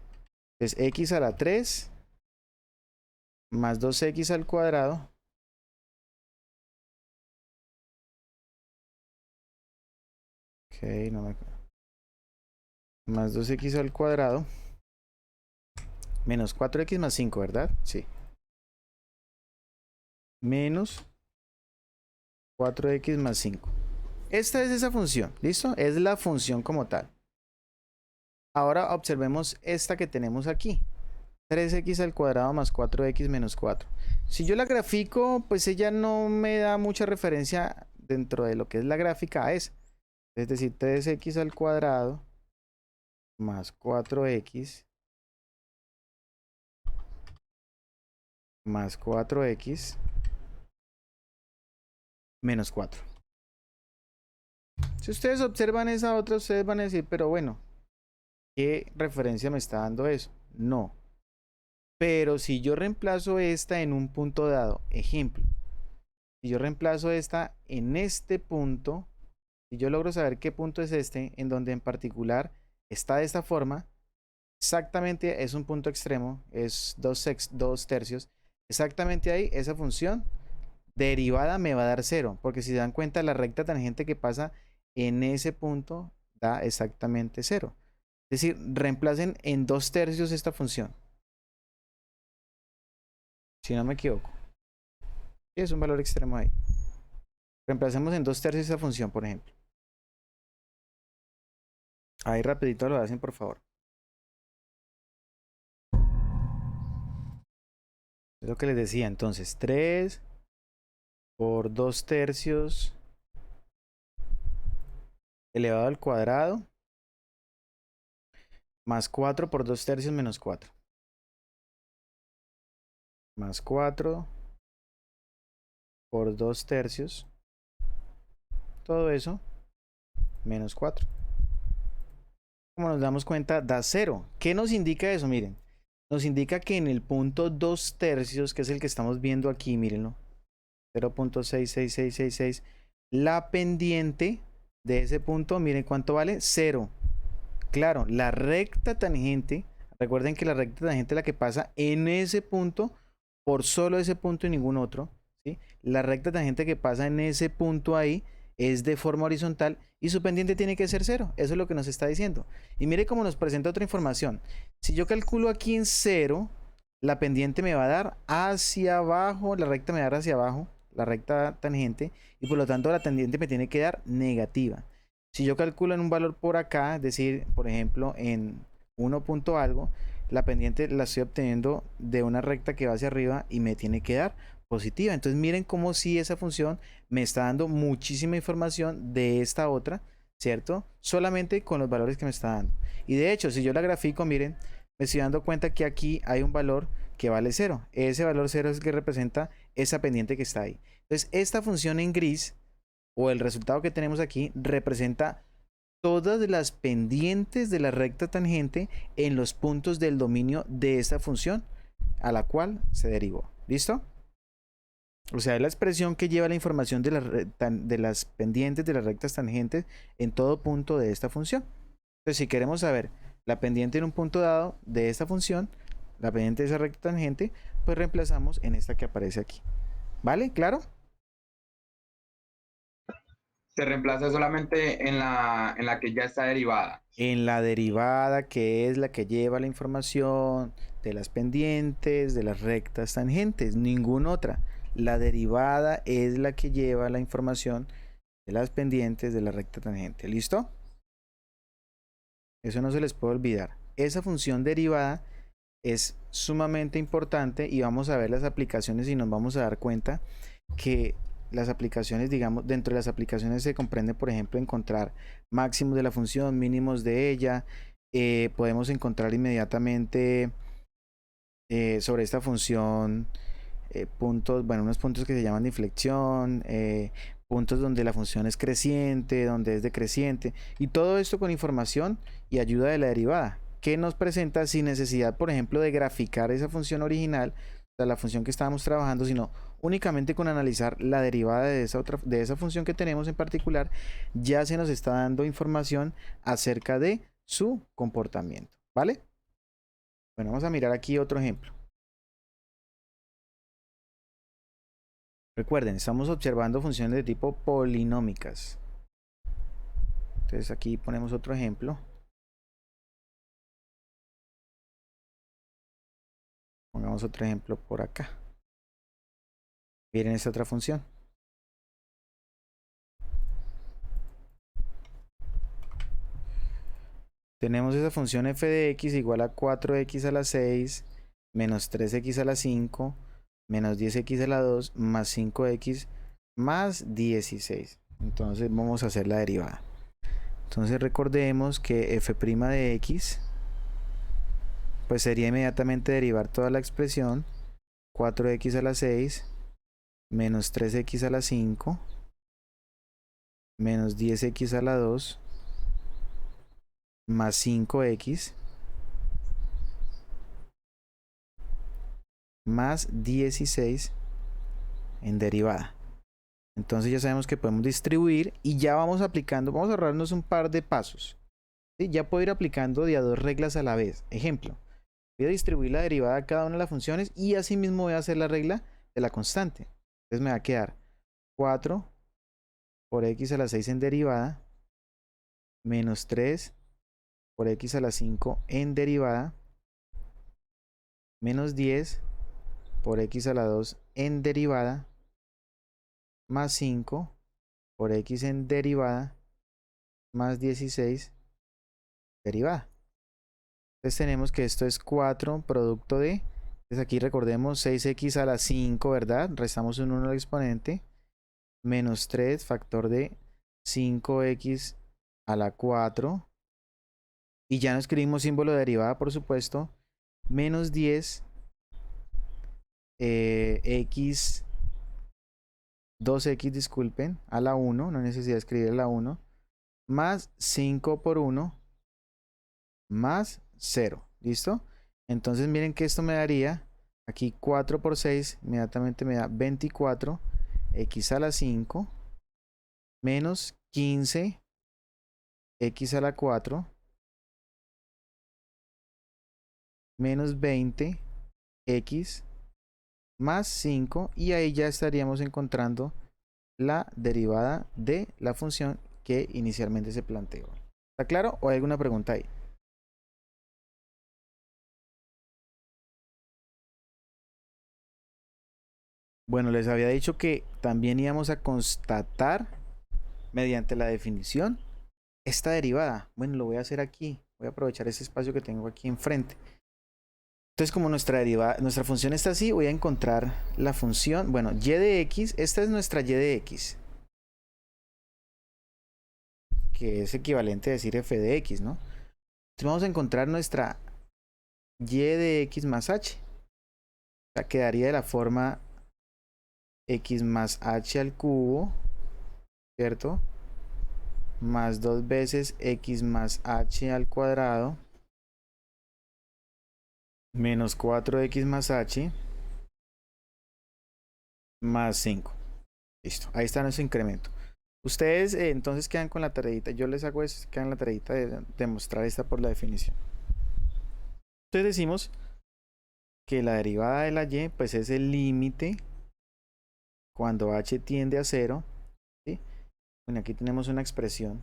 S1: Es x a la 3 más 2x al cuadrado ok, no me... más 2x al cuadrado menos 4x más 5, ¿verdad? Sí. Menos 4x más 5. Esta es esa función, ¿listo? Es la función como tal. Ahora observemos esta que tenemos aquí. 3x al cuadrado más 4x menos 4. Si yo la grafico, pues ella no me da mucha referencia dentro de lo que es la gráfica a esa. Es decir, 3x al cuadrado más 4x más 4x menos 4. Si ustedes observan esa otra, ustedes van a decir, pero bueno, ¿qué referencia me está dando eso? No. Pero si yo reemplazo esta en un punto dado, ejemplo, si yo reemplazo esta en este punto, si yo logro saber qué punto es este, en donde en particular está de esta forma, exactamente es un punto extremo, es 2 tercios, exactamente ahí esa función derivada me va a dar 0, porque si se dan cuenta la recta tangente que pasa en ese punto da exactamente 0. Es decir, reemplacen en 2 tercios esta función. Si no me equivoco. Es un valor extremo ahí. Reemplacemos en 2 tercios esa función, por ejemplo. Ahí rapidito lo hacen, por favor. Es lo que les decía. Entonces, 3 por 2 tercios elevado al cuadrado más 4 por 2 tercios menos 4. Más 4 por 2 tercios. Todo eso menos 4. Como nos damos cuenta, da 0. ¿Qué nos indica eso? Miren, nos indica que en el punto 2 tercios, que es el que estamos viendo aquí, mírenlo, 0.66666, la pendiente de ese punto, miren cuánto vale, 0. Claro, la recta tangente, recuerden que la recta tangente es la que pasa en ese punto, por solo ese punto y ningún otro, ¿sí? La recta tangente que pasa en ese punto ahí es de forma horizontal y su pendiente tiene que ser 0. Eso es lo que nos está diciendo. Y mire cómo nos presenta otra información. Si yo calculo aquí en 0, la pendiente me va a dar hacia abajo, la recta me va a dar hacia abajo, la recta tangente, y por lo tanto la pendiente me tiene que dar negativa. Si yo calculo en un valor por acá, es decir, por ejemplo, en 1 punto algo, la pendiente la estoy obteniendo de una recta que va hacia arriba y me tiene que dar positiva. Entonces miren cómo si esa función me está dando muchísima información de esta otra, ¿cierto? Solamente con los valores que me está dando. Y de hecho, si yo la grafico, miren, me estoy dando cuenta que aquí hay un valor que vale 0. Ese valor 0 es el que representa esa pendiente que está ahí. Entonces esta función en gris, o el resultado que tenemos aquí, representa todas las pendientes de la recta tangente en los puntos del dominio de esta función a la cual se derivó. ¿Listo? O sea, es la expresión que lleva la información de las pendientes de las rectas tangentes en todo punto de esta función. Entonces, si queremos saber la pendiente en un punto dado de esta función, la pendiente de esa recta tangente, pues reemplazamos en esta que aparece aquí. ¿Vale? ¿Claro?
S3: Se reemplaza solamente en la que ya está derivada.
S1: En la derivada, que es la que lleva la información de las pendientes, de las rectas tangentes, ninguna otra. La derivada es la que lleva la información de las pendientes de la recta tangente. ¿Listo? Eso no se les puede olvidar. Esa función derivada es sumamente importante y vamos a ver las aplicaciones y nos vamos a dar cuenta que las aplicaciones, digamos, dentro de las aplicaciones se comprende, por ejemplo, encontrar máximos de la función, mínimos de ella. Podemos encontrar inmediatamente sobre esta función puntos, bueno, unos puntos que se llaman de inflexión, puntos donde la función es creciente, donde es decreciente, y todo esto con información y ayuda de la derivada, que nos presenta sin necesidad, por ejemplo, de graficar esa función original, o sea, la función que estábamos trabajando, sino únicamente con analizar la derivada de esa función que tenemos en particular, ya se nos está dando información acerca de su comportamiento, ¿vale? Bueno, vamos a mirar aquí otro ejemplo. Recuerden, estamos observando funciones de tipo polinómicas. Entonces aquí ponemos otro ejemplo. Pongamos otro ejemplo por acá. Miren esta otra función. Tenemos esa función f de x igual a 4x a la 6 menos 3x a la 5 menos 10x a la 2 más 5x más 16. Entonces vamos a hacer la derivada. Entonces recordemos que f' de x pues sería inmediatamente derivar toda la expresión 4x a la 6 menos 3x a la 5 menos 10x a la 2 más 5x más 16 en derivada. Entonces ya sabemos que podemos distribuir y ya vamos aplicando, vamos a ahorrarnos un par de pasos. ¿Sí? Ya puedo ir aplicando de a dos reglas a la vez. Ejemplo, voy a distribuir la derivada a cada una de las funciones y asimismo voy a hacer la regla de la constante. Entonces me va a quedar 4 por x a la 6 en derivada menos 3 por x a la 5 en derivada menos 10 por x a la 2 en derivada más 5 por x en derivada más 16 derivada. Entonces tenemos que esto es 4 producto de, entonces aquí recordemos 6x a la 5, ¿verdad? Restamos un 1 al exponente, menos 3 factor de 5x a la 4, y ya no escribimos símbolo de derivada, por supuesto, menos 10 x 2x, disculpen, a la 1, no hay necesidad de escribir a la 1, más 5 por 1 más 0. ¿Listo? Entonces miren que esto me daría aquí 4 por 6 inmediatamente me da 24 x a la 5 menos 15 x a la 4 menos 20 x más 5, y ahí ya estaríamos encontrando la derivada de la función que inicialmente se planteó. ¿Está claro? ¿O hay alguna pregunta ahí? Bueno, les había dicho que también íbamos a constatar mediante la definición esta derivada. Bueno, lo voy a hacer aquí. Voy a aprovechar ese espacio que tengo aquí enfrente. Entonces, como nuestra derivada, nuestra función está así, voy a encontrar la función, bueno, y de x, esta es nuestra y de x, que es equivalente a decir f de x, ¿no? Entonces vamos a encontrar nuestra y de x más h. O sea, quedaría de la forma x más h al cubo, ¿cierto? Más 2 veces x más h al cuadrado menos 4x más h más 5. Listo, ahí está nuestro incremento. Ustedes entonces quedan con la tareita. Yo les hago eso, quedan la tareita de demostrar esta por la definición. Entonces decimos que la derivada de la y pues es el límite cuando h tiende a 0, ¿sí? Bueno, aquí tenemos una expresión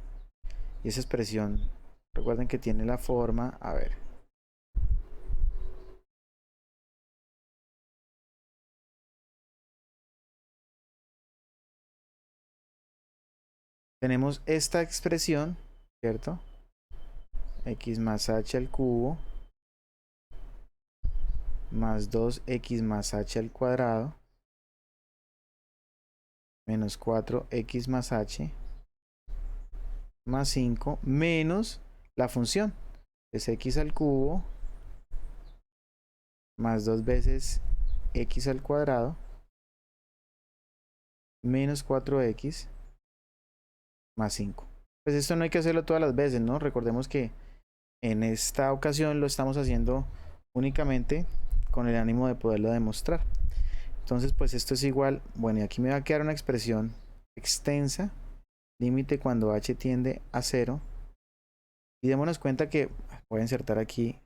S1: y esa expresión, recuerden que tiene la forma, a ver. Tenemos esta expresión, ¿cierto? X más h al cubo más 2x más h al cuadrado menos 4x más h más 5 menos la función es x al cubo más 2 veces x al cuadrado menos 4x más 5. Pues esto no hay que hacerlo todas las veces, ¿no? Recordemos que en esta ocasión lo estamos haciendo únicamente con el ánimo de poderlo demostrar. Entonces pues esto es igual, bueno, y aquí me va a quedar una expresión extensa, límite cuando h tiende a 0, y démonos cuenta que voy a insertar aquí,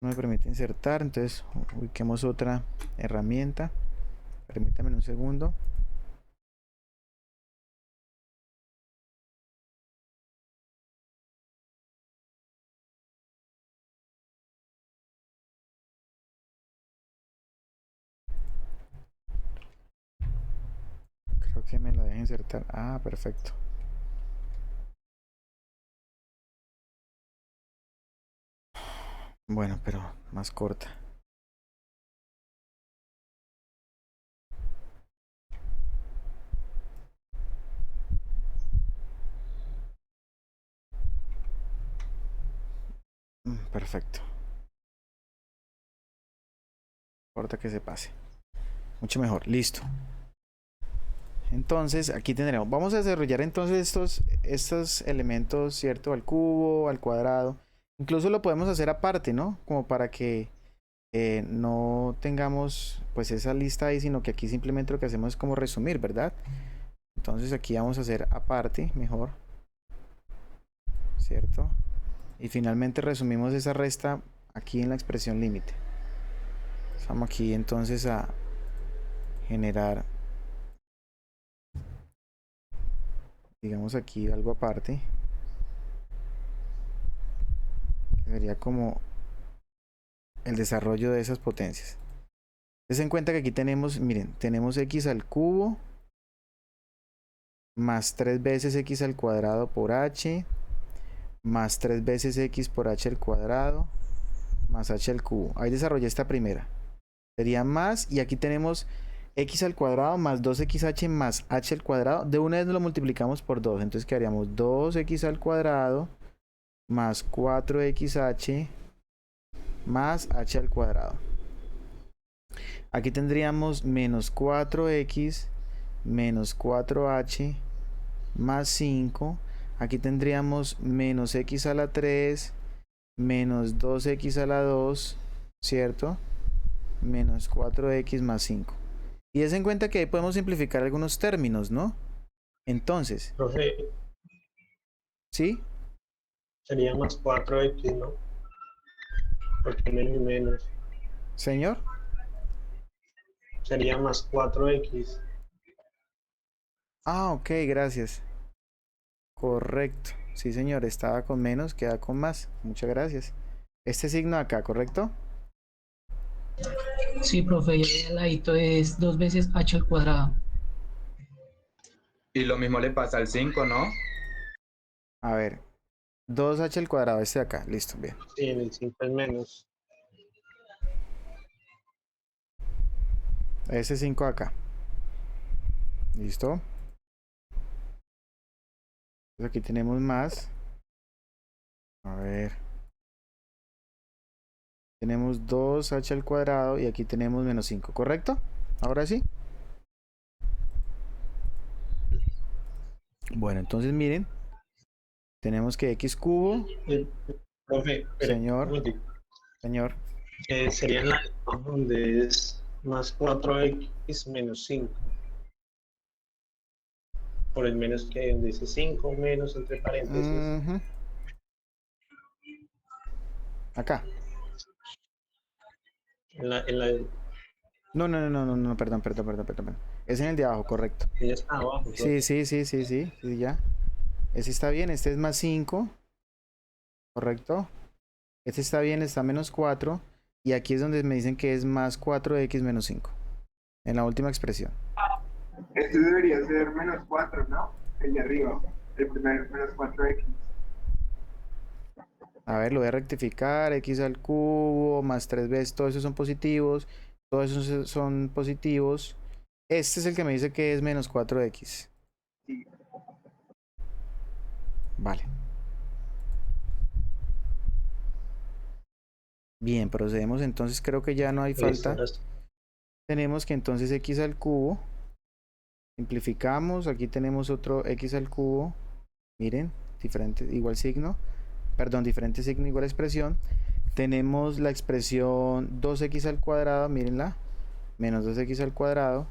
S1: no me permite insertar, entonces ubiquemos otra herramienta, permítame un segundo. Creo que me la deja insertar, perfecto. Bueno, pero más corta. Perfecto. Corta que se pase. Mucho mejor. Listo. Entonces aquí tendremos. Vamos a desarrollar entonces estos elementos, ¿cierto? Al cubo, al cuadrado. Incluso lo podemos hacer aparte, ¿no? Como para que no tengamos pues esa lista ahí, sino que aquí simplemente lo que hacemos es como resumir, ¿verdad? Entonces aquí vamos a hacer aparte, mejor, ¿cierto? Y finalmente resumimos esa resta aquí en la expresión límite. Vamos aquí entonces a generar, digamos aquí algo aparte, que sería como el desarrollo de esas potencias. Ten en cuenta que aquí tenemos, miren, tenemos x al cubo más 3 veces x al cuadrado por h más 3 veces x por h al cuadrado más h al cubo. Ahí desarrollé esta primera. Sería más, y aquí tenemos x al cuadrado más 2xh más h al cuadrado. De una vez lo multiplicamos por 2. Entonces quedaríamos 2x al cuadrado más 4xh más h al cuadrado. Aquí tendríamos menos 4x menos 4h más 5. Aquí tendríamos menos x a la 3 menos 2x a la 2, ¿cierto? Menos 4x más 5. Y des en cuenta que ahí podemos simplificar algunos términos, ¿no? Entonces,
S5: Profe,
S1: ¿sí?
S5: sería más 4x, ¿no? Porque menos y menos.
S1: Señor.
S5: Sería más 4x.
S1: Ok, gracias. Correcto. Sí, señor, estaba con menos, queda con más. Muchas gracias. Este signo acá, ¿correcto?
S6: Sí, profe, y al ladito es 2 veces h al cuadrado.
S3: Y lo mismo le pasa al 5, ¿no?
S1: A ver, 2h al cuadrado, este de acá, listo, bien.
S5: Sí, en el 5 es menos.
S1: Ese 5 acá. Listo. Entonces aquí tenemos más. A ver. Tenemos 2h al cuadrado y aquí tenemos menos 5, ¿correcto? Ahora sí. Bueno, entonces miren. Tenemos que x cubo.
S5: Profe, espere,
S1: Señor.
S5: un momentico.
S1: Señor.
S5: Sería en la donde es más 4x menos 5. por el menos que donde dice 5 menos entre paréntesis.
S1: Ujú. Acá.
S5: En la,
S1: No, perdón. Es en el de abajo, correcto.
S5: ella está abajo,
S1: Sí,
S5: profe.
S1: sí, ya. Ese está bien, este es más 5, correcto. Este está bien, está menos 4. Y aquí es donde me dicen que es más 4x menos 5. En la última expresión.
S4: Este debería ser menos 4, ¿no? El de arriba. El primer menos 4x.
S1: A ver, lo voy a rectificar. X al cubo más 3 veces. Todos esos son positivos. Todos esos son positivos. Este es el que me dice que es menos 4x.
S4: Sí.
S1: Vale. Bien, procedemos entonces. Creo que ya no hay
S5: Listo,
S1: falta.
S5: ahora sí.
S1: Tenemos que entonces x al cubo. Simplificamos. Aquí tenemos otro x al cubo. Miren, diferente, igual signo. Perdón, diferente signo, igual expresión. Tenemos la expresión 2x al cuadrado, mírenla, menos 2x al cuadrado.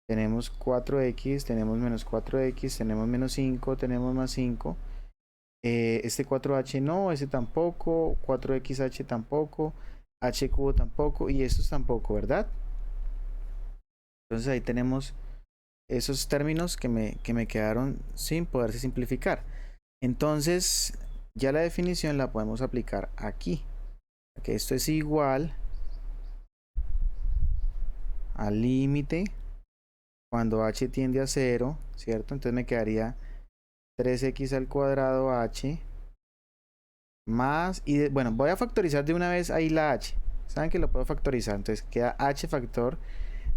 S1: Tenemos 4x, tenemos menos 4x, tenemos menos 5, tenemos más 5. Este 4h no, ese tampoco, 4xh tampoco, h cubo tampoco y estos tampoco, ¿verdad? Entonces ahí tenemos esos términos que me quedaron sin poderse simplificar. Entonces ya la definición la podemos aplicar aquí. Que esto es igual al límite cuando h tiende a 0, ¿cierto? Entonces me quedaría 3x al cuadrado h más, y bueno, voy a factorizar de una vez ahí la h. Saben que lo puedo factorizar, entonces queda h factor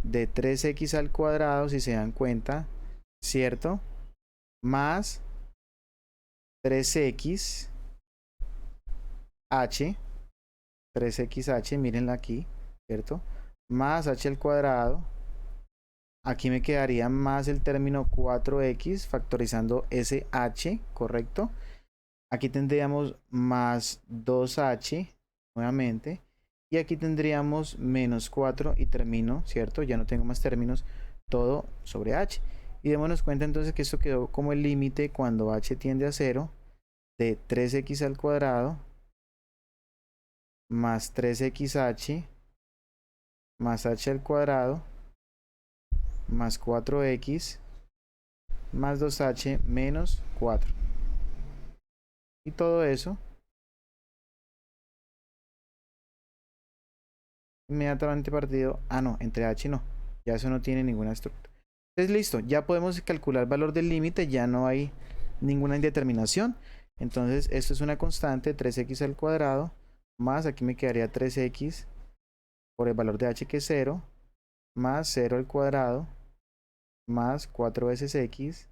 S1: de 3x al cuadrado, si se dan cuenta, ¿cierto? Más 3x h, 3xh, mírenla aquí, ¿cierto? Más h al cuadrado. Aquí me quedaría más el término 4x factorizando ese h, ¿correcto? Aquí tendríamos más 2h nuevamente. Y aquí tendríamos menos 4 y termino, ¿cierto? Ya no tengo más términos, todo sobre h. Y démonos cuenta entonces que esto quedó como el límite cuando h tiende a 0 de 3x al cuadrado más 3xh más h al cuadrado más 4x más 2h menos 4. Y todo eso inmediatamente partido. Ah, no, entre h no. Ya eso no tiene ninguna estructura. Entonces listo, ya podemos calcular el valor del límite, ya no hay ninguna indeterminación. Entonces esto es una constante, 3x al cuadrado, más aquí me quedaría 3x por el valor de h que es 0, más 0 al cuadrado, más 4 veces x,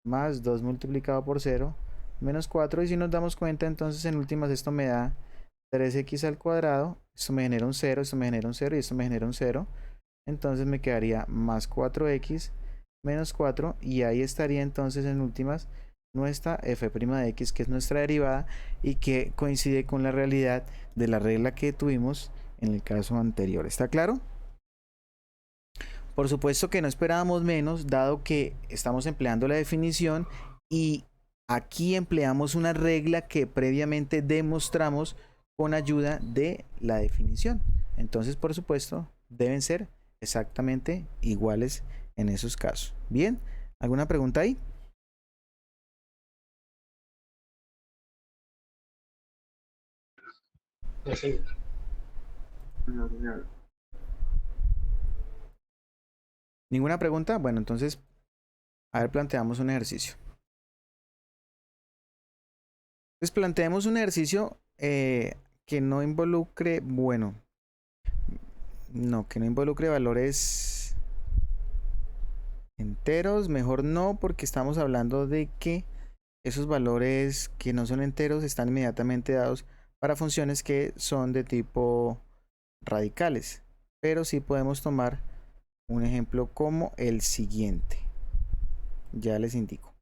S1: más 2 multiplicado por 0, menos 4. Y si nos damos cuenta, entonces en últimas esto me da 3x al cuadrado, esto me genera un 0, esto me genera un 0 y esto me genera un 0. Entonces me quedaría más 4x menos 4 y ahí estaría entonces en últimas nuestra f' de x, que es nuestra derivada y que coincide con la realidad de la regla que tuvimos en el caso anterior. ¿Está claro? Por supuesto que no esperábamos menos, dado que estamos empleando la definición y aquí empleamos una regla que previamente demostramos con ayuda de la definición. Entonces, por supuesto, deben ser exactamente iguales en esos casos. Bien, ¿alguna pregunta ahí?
S5: Así.
S4: No, señor.
S1: ¿Ninguna pregunta? Bueno, entonces, a ver, planteamos un ejercicio. Entonces, planteemos un ejercicio que no involucre, bueno, no, que no involucre valores enteros, mejor no, porque estamos hablando de que esos valores que no son enteros están inmediatamente dados para funciones que son de tipo radicales. Pero sí podemos tomar un ejemplo como el siguiente. Ya les indico.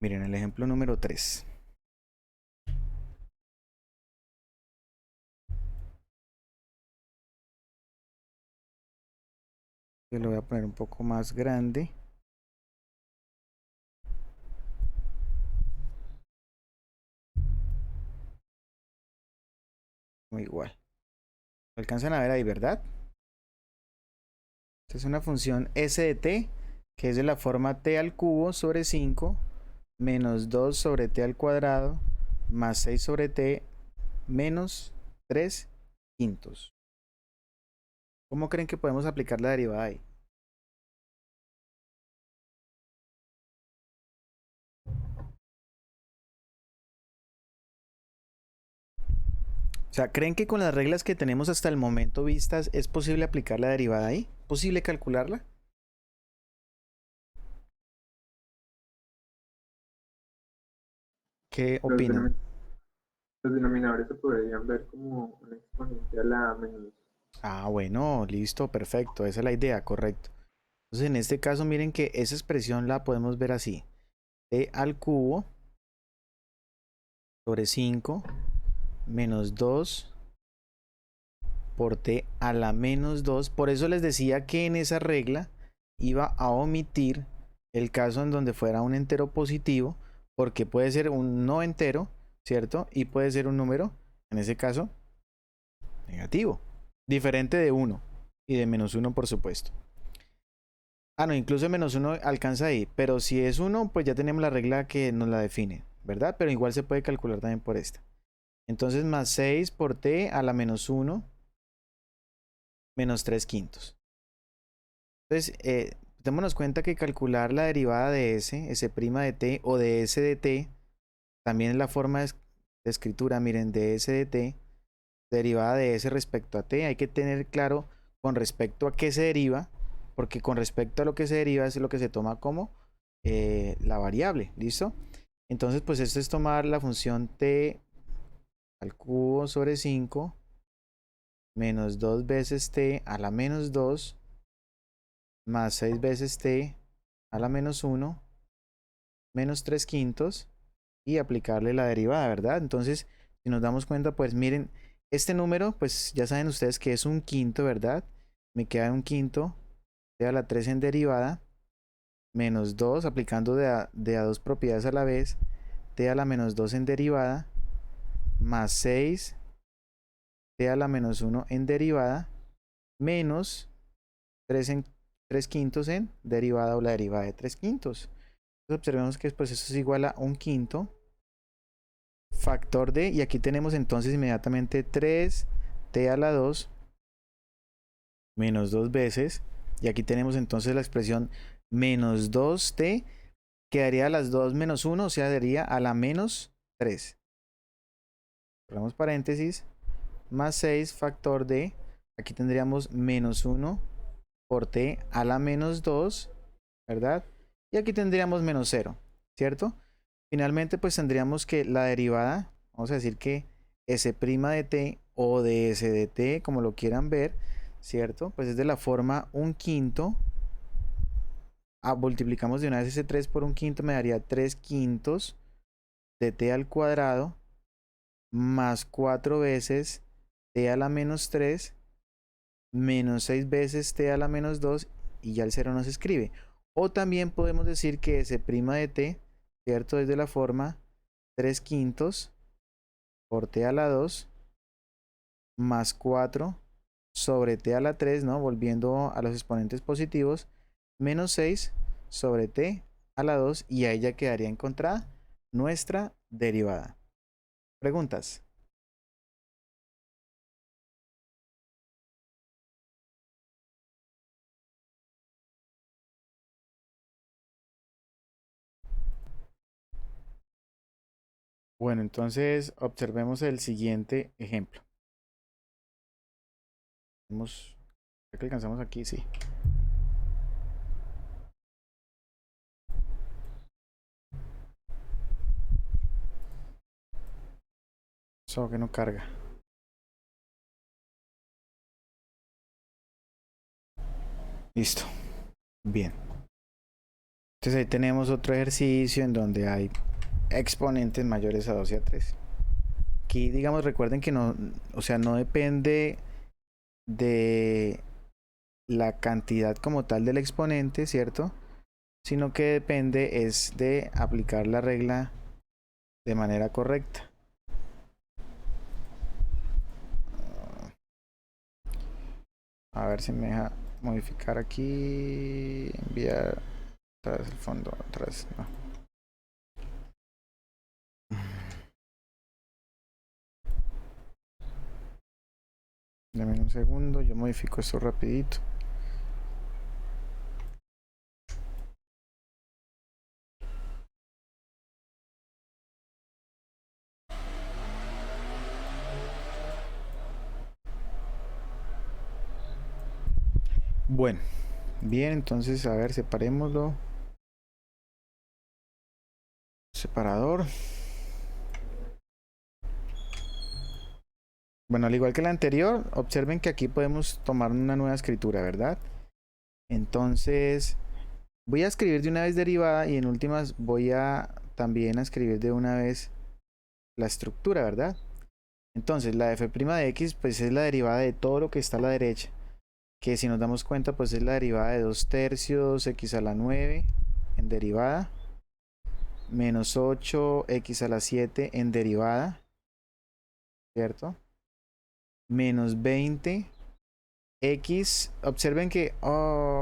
S1: Miren el ejemplo número 3. Yo lo voy a poner un poco más grande. Muy igual. Lo alcanzan a ver ahí, ¿verdad? Esta es una función s de t, que es de la forma t al cubo sobre 5 menos 2 sobre t al cuadrado más 6 sobre t menos 3 quintos. ¿Cómo creen que podemos aplicar la derivada ahí? O sea, ¿creen que con las reglas que tenemos hasta el momento vistas es posible aplicar la derivada ahí? ¿Posible calcularla? ¿Qué
S4: Los,
S1: opinan?
S4: los denominadores se podrían ver como un exponente a la menos.
S1: Ah, bueno, listo, perfecto. Esa es la idea, correcto. Entonces, en este caso, miren que esa expresión la podemos ver así. T al cubo sobre 5 menos 2 por t a la menos 2. Por eso les decía que en esa regla iba a omitir el caso en donde fuera un entero positivo, porque puede ser un no entero, ¿cierto? Y puede ser un número, en ese caso, negativo, diferente de 1 y de menos 1, por supuesto. Ah, no, incluso menos 1 alcanza ahí, pero si es 1, pues ya tenemos la regla que nos la define, ¿verdad? Pero igual se puede calcular también por esta. Entonces, más 6 por t a la menos 1 menos 3 quintos. Entonces, démonos cuenta que calcular la derivada de s' de t o de s de t, también es la forma de escritura, miren, de s de t, derivada de s respecto a t. Hay que tener claro con respecto a qué se deriva, porque con respecto a lo que se deriva es lo que se toma como la variable, ¿listo? Entonces, pues esto es tomar la función t al cubo sobre 5 menos 2 veces t a la menos 2 más 6 veces t a la menos 1 menos 3 quintos y aplicarle la derivada, ¿verdad? Entonces, si nos damos cuenta, pues miren, este número, pues ya saben ustedes que es un quinto, ¿verdad? Me queda un quinto t a la 3 en derivada menos 2, aplicando de a dos propiedades a la vez, t a la menos 2 en derivada más 6 t a la menos 1 en derivada menos 3 quintos en derivada o la derivada de 3 quintos. Entonces observemos que pues eso es igual a un quinto factor de, y aquí tenemos entonces inmediatamente 3t a la 2 menos 2 veces, y aquí tenemos entonces la expresión menos 2t, quedaría a las 2 menos 1, o sea, daría a la menos 3. Cerramos paréntesis, más 6 factor de, aquí tendríamos menos 1 por t a la menos 2, ¿verdad? Y aquí tendríamos menos 0, ¿cierto? Finalmente, pues tendríamos que la derivada, vamos a decir que s' de t o de s de t, como lo quieran ver, ¿cierto? Pues es de la forma un quinto. Multiplicamos de una vez ese 3 por un quinto, me daría 3 quintos de t al cuadrado más 4 veces t a la menos 3 menos 6 veces t a la menos 2, y ya el 0 no se escribe. O también podemos decir que s' de t, ¿cierto? Es de la forma 3 quintos por t a la 2 más 4 sobre t a la 3, ¿no? Volviendo a los exponentes positivos, menos 6 sobre t a la 2, y ahí ya quedaría encontrada nuestra derivada. ¿Preguntas? Bueno, entonces observemos el siguiente ejemplo. ¿Ya que alcanzamos aquí? Sí. Solo que no carga. Listo. Bien. Entonces ahí tenemos otro ejercicio en donde hay exponentes mayores a 2 y a 3. Aquí, digamos, recuerden que no, o sea, no depende de la cantidad como tal del exponente, ¿cierto? Sino que depende es de aplicar la regla de manera correcta. A ver si me deja modificar aquí, enviar atrás el fondo, atrás, no. Dame un segundo, yo modifico esto rapidito. Bueno, bien, entonces a ver, separémoslo. Separador. Bueno, al igual que la anterior, observen que aquí podemos tomar una nueva escritura, ¿verdad? Entonces, voy a escribir de una vez derivada y en últimas voy a también a escribir de una vez la estructura, ¿verdad? Entonces, la f' de x pues es la derivada de todo lo que está a la derecha, que si nos damos cuenta pues es la derivada de 2 tercios x a la 9 en derivada, menos 8 x a la 7 en derivada, ¿cierto? Menos 20 x, observen que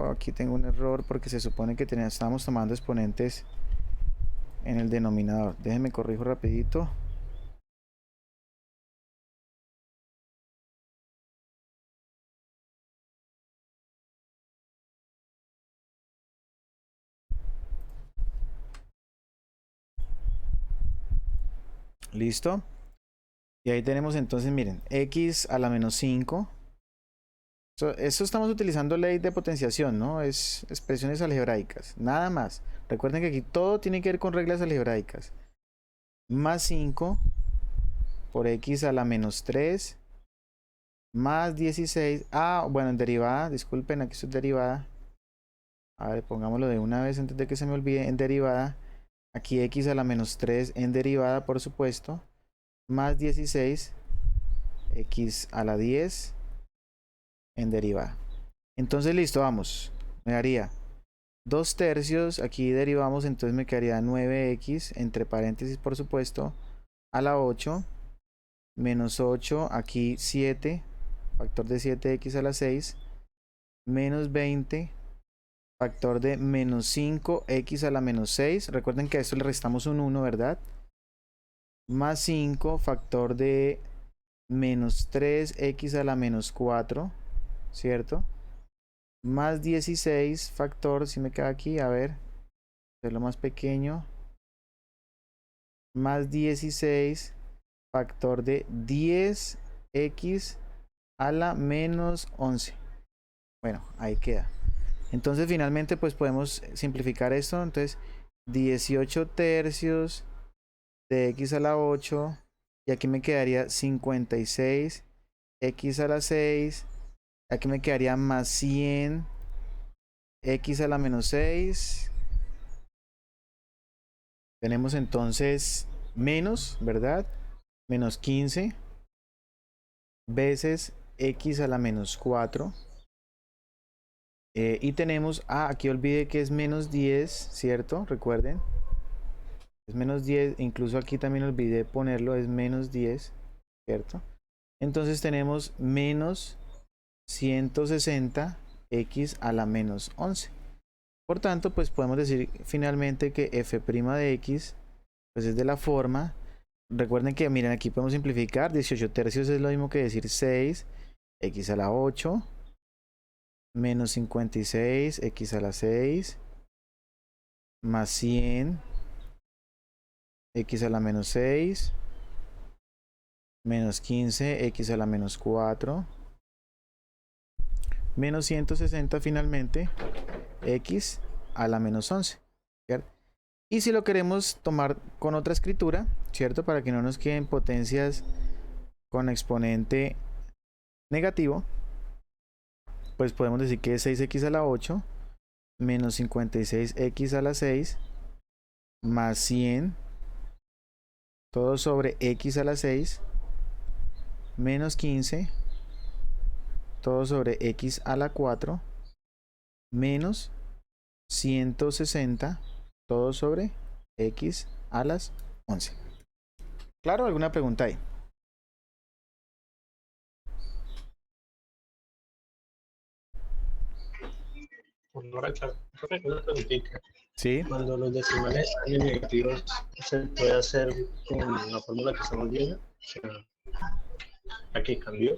S1: aquí tengo un error porque se supone que estábamos tomando exponentes en el denominador. Déjenme corrijo rapidito. Listo. Y ahí tenemos entonces, miren, x a la menos 5. Eso estamos utilizando ley de potenciación, ¿no? Es expresiones algebraicas, nada más. Recuerden que aquí todo tiene que ver con reglas algebraicas. Más 5 por x a la menos 3 más 16. Bueno, en derivada, disculpen, aquí esto es derivada. A ver, pongámoslo de una vez antes de que se me olvide. En derivada, aquí x a la menos 3 en derivada, por supuesto, más 16 x a la 10 en derivada. Entonces listo, vamos. Me daría 2 tercios, aquí derivamos, entonces me quedaría 9x, entre paréntesis por supuesto, a la 8, menos 8, aquí 7, factor de 7x a la 6, menos 20, factor de menos 5x a la menos 6, recuerden que a esto le restamos un 1, ¿verdad? Más 5, factor de menos 3x a la menos 4, ¿cierto? Más 16 factor, si me queda aquí, a ver, es lo más pequeño, más 16 factor de 10x a la menos 11. Bueno, ahí queda. Entonces finalmente pues podemos simplificar esto. Entonces 18 tercios de x a la 8, y aquí me quedaría 56 x a la 6. Aquí me quedaría más 100 x a la menos 6. Tenemos entonces menos, ¿verdad? Menos 15 veces x a la menos 4. Y tenemos, aquí olvidé que es menos 10, ¿cierto? Recuerden. Es menos 10, incluso aquí también olvidé ponerlo, es menos 10, ¿cierto? Entonces tenemos menos 160 x a la menos 11. Por tanto, pues podemos decir finalmente que f' de x pues es de la forma. Recuerden que, miren, aquí podemos simplificar. 18 tercios es lo mismo que decir 6 x a la 8 menos 56 x a la 6 más 100 x a la menos 6 menos 15 x a la menos 4 menos 160 finalmente x a la menos 11, ¿cierto? Y si lo queremos tomar con otra escritura, ¿cierto? Para que no nos queden potencias con exponente negativo, pues podemos decir que es 6x a la 8 menos 56x a la 6 más 100 todo sobre x a la 6 menos 15 todo sobre x a la 4 menos 160 todo sobre x a las 11. ¿Claro? ¿Alguna pregunta ahí?
S5: Ahora, claro, profe, una preguntita.
S1: Sí.
S5: Cuando los decimales están en negativos, ¿se puede hacer con la fórmula que estamos viendo? O sea, aquí cambió.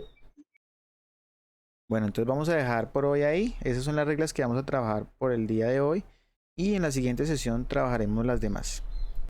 S1: Bueno, entonces vamos a dejar por hoy ahí. Esas son las reglas que vamos a trabajar por el día de hoy. Y en la siguiente sesión trabajaremos las demás.